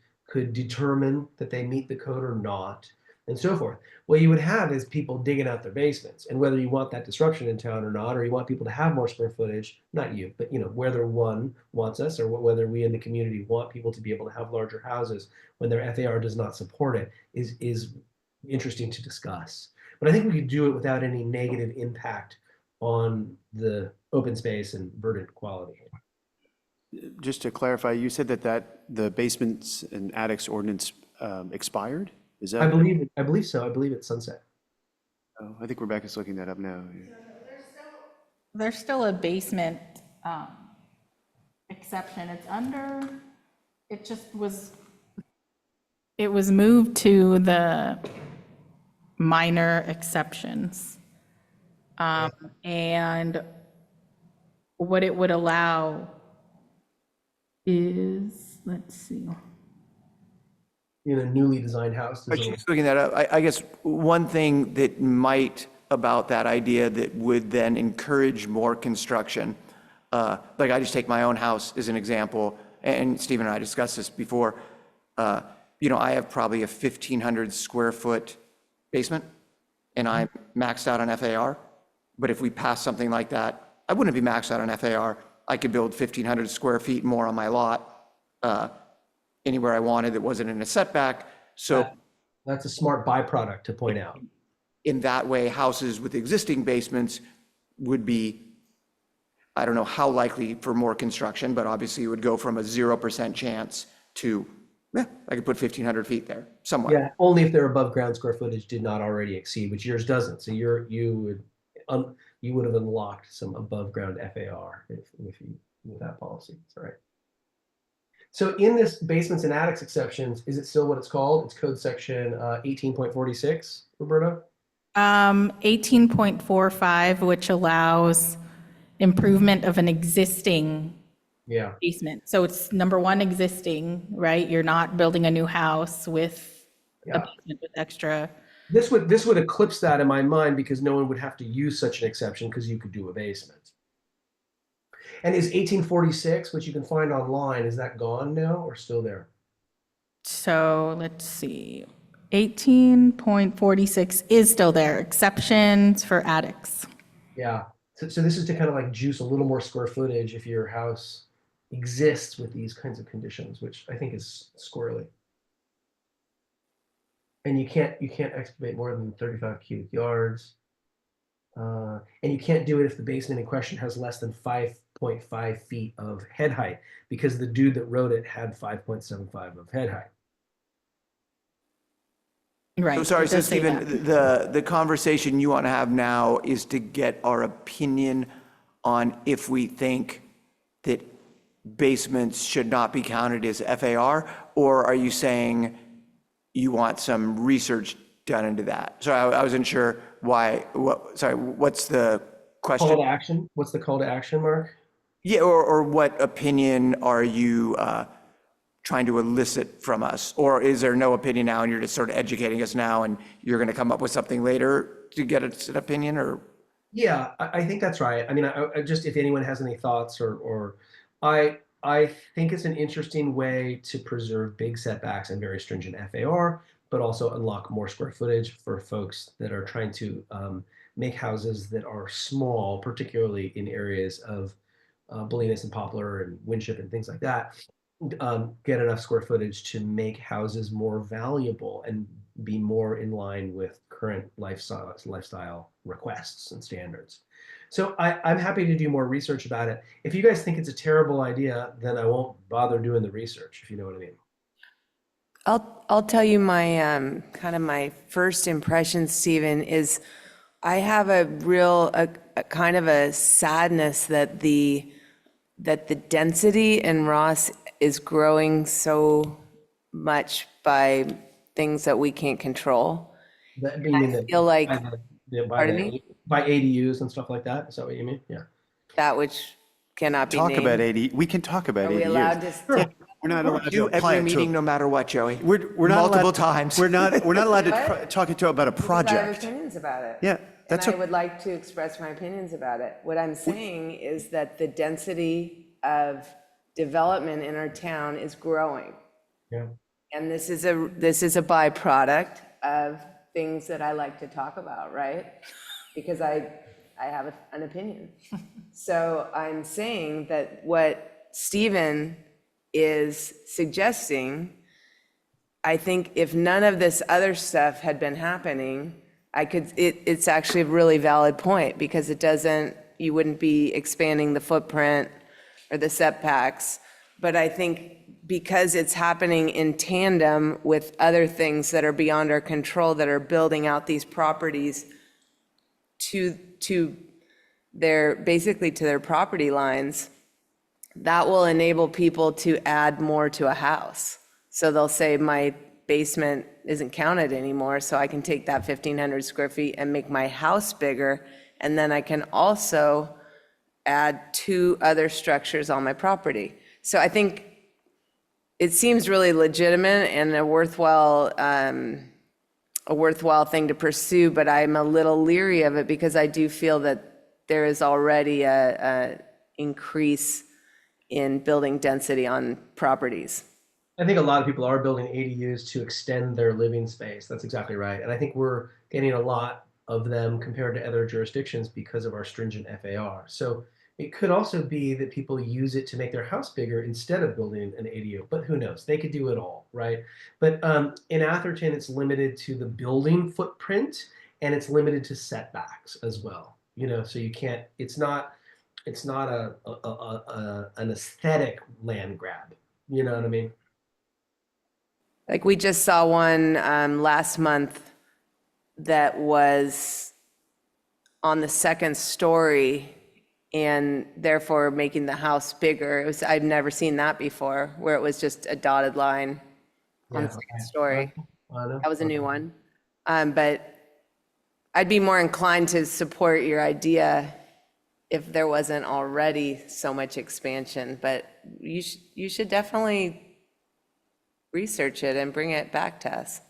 Speaker 6: determine that they meet the code or not, and so forth. What you would have is people digging out their basements, and whether you want that disruption in town or not, or you want people to have more square footage, not you, but whether one wants us or whether we in the community want people to be able to have larger houses when their FAR does not support it is interesting to discuss. But I think we could do it without any negative impact on the open space and verdant quality.
Speaker 4: Just to clarify, you said that the basements and attics ordinance expired? Is that?
Speaker 6: I believe so. I believe it's sunset.
Speaker 4: Oh, I think Rebecca's looking that up now.
Speaker 5: There's still a basement exception. It's under, it just was, it was moved to the minor exceptions. And what it would allow is, let's see.
Speaker 6: In a newly designed house.
Speaker 1: But she's looking that up. I guess one thing that might about that idea that would then encourage more construction, like I just take my own house as an example, and Stephen and I discussed this before. I have probably a 1,500 square foot basement, and I'm maxed out on FAR. But if we pass something like that, I wouldn't be maxed out on FAR. I could build 1,500 square feet more on my lot anywhere I wanted that wasn't in a setback. So
Speaker 6: that's a smart byproduct to point out.
Speaker 1: In that way, houses with existing basements would be, I don't know how likely for more construction, but obviously it would go from a 0% chance to, I could put 1,500 feet there somewhere.
Speaker 6: Yeah, only if their above ground square footage did not already exceed, which yours doesn't. So you would have unlocked some above ground FAR if you with that policy. That's right. So in this basements and attics exceptions, is it still what it's called? It's code section 18.46, Roberto?
Speaker 5: 18.45, which allows improvement of an existing basement. So it's number one, existing, right? You're not building a new house with a basement with extra.
Speaker 6: This would eclipse that in my mind because no one would have to use such an exception because you could do a basement. And is 1846, which you can find online, is that gone now or still there?
Speaker 5: So let's see. 18.46 is still there, exceptions for attics.
Speaker 6: Yeah. So this is to kind of like juice a little more square footage if your house exists with these kinds of conditions, which I think is squirrely. And you can't excavate more than 35 cubic yards. And you can't do it if the basement in question has less than 5.5 feet of head height, because the dude that wrote it had 5.75 of head height.
Speaker 5: Right.
Speaker 1: So sorry, so Stephen, the conversation you want to have now is to get our opinion on if we think that basements should not be counted as FAR, or are you saying you want some research done into that? So I wasn't sure why, what's the question?
Speaker 6: Call to action? What's the call to action, Mark?
Speaker 1: Yeah, or what opinion are you trying to elicit from us? Or is there no opinion now and you're just sort of educating us now and you're going to come up with something later to get an opinion, or?
Speaker 6: Yeah, I think that's right. I mean, I just, if anyone has any thoughts or I think it's an interesting way to preserve big setbacks and very stringent FAR, but also unlock more square footage for folks that are trying to make houses that are small, particularly in areas of Bolinas and Poplar and Winship and things like that, get enough square footage to make houses more valuable and be more in line with current lifestyle requests and standards. So I'm happy to do more research about it. If you guys think it's a terrible idea, then I won't bother doing the research, if you know what I mean.
Speaker 3: I'll tell you my kind of my first impression, Stephen, is I have a real a kind of a sadness that the density in Ross is growing so much by things that we can't control. I feel like, pardon me?
Speaker 6: By ADUs and stuff like that. Is that what you mean? Yeah.
Speaker 3: That which cannot be
Speaker 4: Talk
Speaker 3: named.
Speaker 4: about AD. We can talk about
Speaker 3: Are we
Speaker 4: ADUs.
Speaker 3: allowed to?
Speaker 4: We're not allowed to
Speaker 1: You
Speaker 4: apply
Speaker 1: every
Speaker 4: it to.
Speaker 1: meeting, no matter what, Joey.
Speaker 4: We're not
Speaker 1: Multiple
Speaker 4: allowed,
Speaker 1: times.
Speaker 4: We're not allowed to
Speaker 3: What?
Speaker 4: talk about a
Speaker 3: Because I have
Speaker 4: project.
Speaker 3: opinions about it.
Speaker 4: Yeah, that's
Speaker 3: And I
Speaker 4: a-
Speaker 3: would like to express my opinions about it. What I'm saying is that the density of development in our town is growing.
Speaker 6: Yeah.
Speaker 3: And this is a byproduct of things that I like to talk about, right? Because I have an opinion. So I'm saying that what Stephen is suggesting, I think if none of this other stuff had been happening, it's actually a really valid point, because you wouldn't be expanding the footprint or the setbacks. But I think because it's happening in tandem with other things that are beyond our control, that are building out these properties to basically to their property lines, that will enable people to add more to a house. So they'll say, my basement isn't counted anymore, so I can take that 1,500 square feet and make my house bigger, and then I can also add 2 other structures on my property. So I think it seems really legitimate and a worthwhile thing to pursue, but I'm a little leery of it because I do feel that there is already a increase in building density on properties.
Speaker 6: I think a lot of people are building ADUs to extend their living space. That's exactly right. And I think we're getting a lot of them compared to other jurisdictions because of our stringent FAR. So it could also be that people use it to make their house bigger instead of building an ADU, but who knows? They could do it all, right? But in Atherton, it's limited to the building footprint, and it's limited to setbacks as well. So you can't. It's not an aesthetic land grab. You know what I mean?
Speaker 3: Like we just saw one last month that was on the second story and therefore making the house bigger. I'd never seen that before, where it was just a dotted line on the second story.
Speaker 6: I know.
Speaker 3: That was a new one. But I'd be more inclined to support your idea if there wasn't already so much expansion, but you should definitely research it and bring it back to us.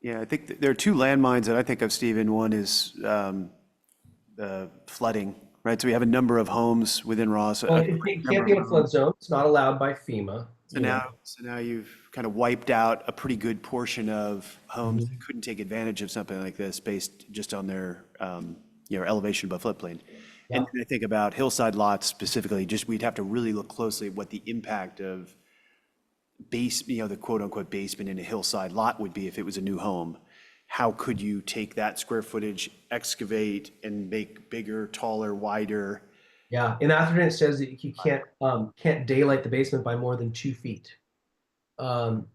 Speaker 4: Yeah, I think there are 2 landmines that I think of, Stephen. One is the flooding, right? So we have a number of homes within Ross.
Speaker 6: Well, it can't be in a flood zone. It's not allowed by FEMA.
Speaker 4: So now you've kind of wiped out a pretty good portion of homes that couldn't take advantage of something like this based just on their elevation above floodplain. And I think about hillside lots specifically, just we'd have to really look closely at what the impact of the quote unquote basement in a hillside lot would be if it was a new home. How could you take that square footage, excavate and make bigger, taller, wider?
Speaker 6: Yeah, in Atherton, it says that you can't daylight the basement by more than 2 feet. But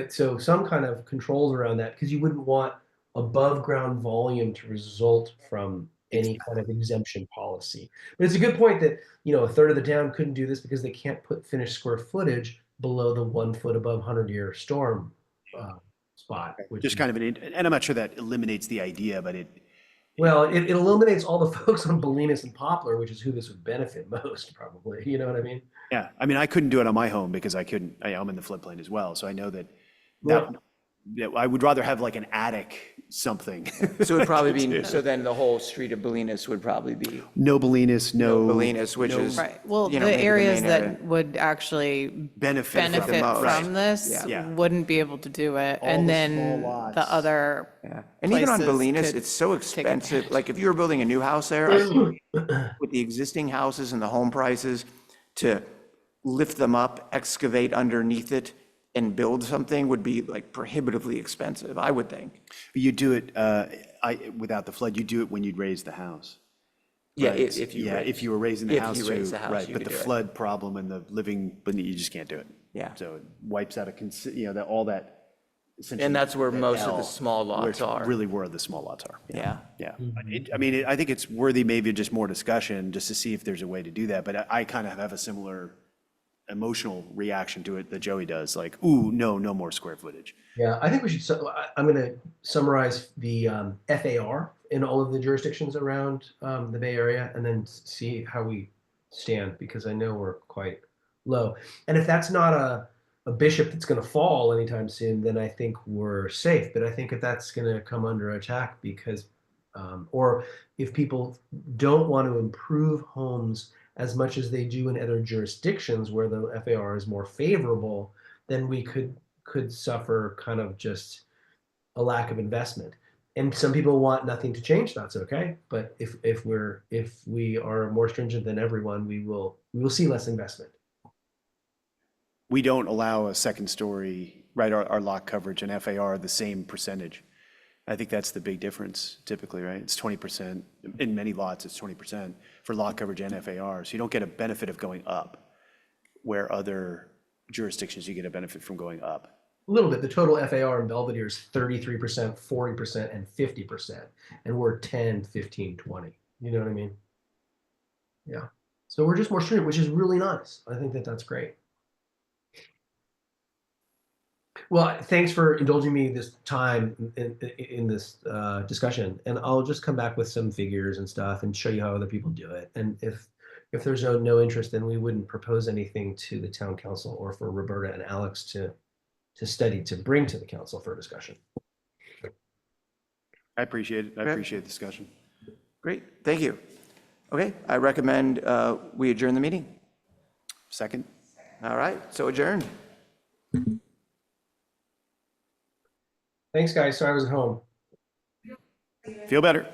Speaker 6: so some kind of controls around that, because you wouldn't want above ground volume to result from any kind of exemption policy. But it's a good point that, a third of the town couldn't do this because they can't put finished square footage below the 1 foot above 100-year storm spot.
Speaker 4: Just kind of and I'm not sure that eliminates the idea, but
Speaker 6: well, it eliminates all the folks on Bolinas and Poplar, which is who this would benefit most, probably. You know what I mean?
Speaker 4: Yeah, I mean, I couldn't do it on my home because I'm in the floodplain as well. So I know that I would rather have like an attic something.
Speaker 1: So it would probably be, so then the whole street of Bolinas would probably be
Speaker 4: No Bolinas, no.
Speaker 1: Bolinas, which is.
Speaker 8: Right, well,
Speaker 1: you know,
Speaker 8: the
Speaker 1: maybe
Speaker 8: areas
Speaker 1: main area.
Speaker 8: that would actually
Speaker 4: Benefit
Speaker 8: benefit
Speaker 1: most.
Speaker 8: from this
Speaker 4: Yeah.
Speaker 8: wouldn't be able to do it.
Speaker 4: All
Speaker 8: And
Speaker 4: the
Speaker 8: then
Speaker 4: small lots.
Speaker 8: the other
Speaker 1: Yeah, and even on
Speaker 8: places
Speaker 1: Bolinas,
Speaker 8: could
Speaker 1: it's so
Speaker 8: take
Speaker 1: expensive.
Speaker 8: advantage.
Speaker 1: Like if you were building a new house there, I think with the existing houses and the home prices, to lift them up, excavate underneath it, and build something would be like prohibitively expensive, I would think.
Speaker 4: You do it without the flood. You do it when you'd raise the house.
Speaker 1: Yeah,
Speaker 4: Right.
Speaker 1: if you
Speaker 4: if you were raising the
Speaker 1: if
Speaker 4: house
Speaker 1: you raise
Speaker 4: too,
Speaker 1: the house,
Speaker 4: right?
Speaker 1: you
Speaker 4: But
Speaker 1: could
Speaker 4: the
Speaker 1: do it.
Speaker 4: flood problem and the living, but you just can't do it.
Speaker 1: Yeah.
Speaker 4: So it wipes out all that.
Speaker 1: And that's where most of the
Speaker 4: L,
Speaker 1: small lots
Speaker 4: which
Speaker 1: are.
Speaker 4: Really where the small lots are.
Speaker 1: Yeah.
Speaker 4: Yeah. I think it's worthy maybe just more discussion just to see if there's a way to do that. But I kind of have a similar emotional reaction to it that Joey does. Like, ooh, no more square footage.
Speaker 6: Yeah, I think we should. I'm going to summarize the FAR in all of the jurisdictions around the Bay Area, and then see how we stand, because I know we're quite low. And if that's not a bishop that's going to fall anytime soon, then I think we're safe. But I think if that's going to come under attack because, or if people don't want to improve homes as much as they do in other jurisdictions where the FAR is more favorable, then we could suffer kind of just a lack of investment. And some people want nothing to change. That's okay. But if we are more stringent than everyone, we will see less investment.
Speaker 4: We don't allow a second story, right, our lot coverage and FAR the same percentage. I think that's the big difference typically, right? It's 20%. In many lots, it's 20% for lot coverage and FAR. So you don't get a benefit of going up, where other jurisdictions you get a benefit from going up.
Speaker 6: A little bit. The total FAR in Belvedere is 33%, 40%, and 50%. And we're 10, 15, 20. You know what I mean? Yeah. So we're just more stringent, which is really nice. I think that's great. Well, thanks for indulging me this time in this discussion, and I'll just come back with some figures and stuff and show you how other people do it. And if there's no interest, then we wouldn't propose anything to the town council or for Roberta and Alex to study, to bring to the council for discussion.
Speaker 4: I appreciate it. I appreciate the discussion.
Speaker 1: Great, thank you. Okay, I recommend we adjourn the meeting.
Speaker 4: Second?
Speaker 1: All right, so adjourned.
Speaker 6: Thanks, guys. Sorry I was at home.
Speaker 4: Feel better.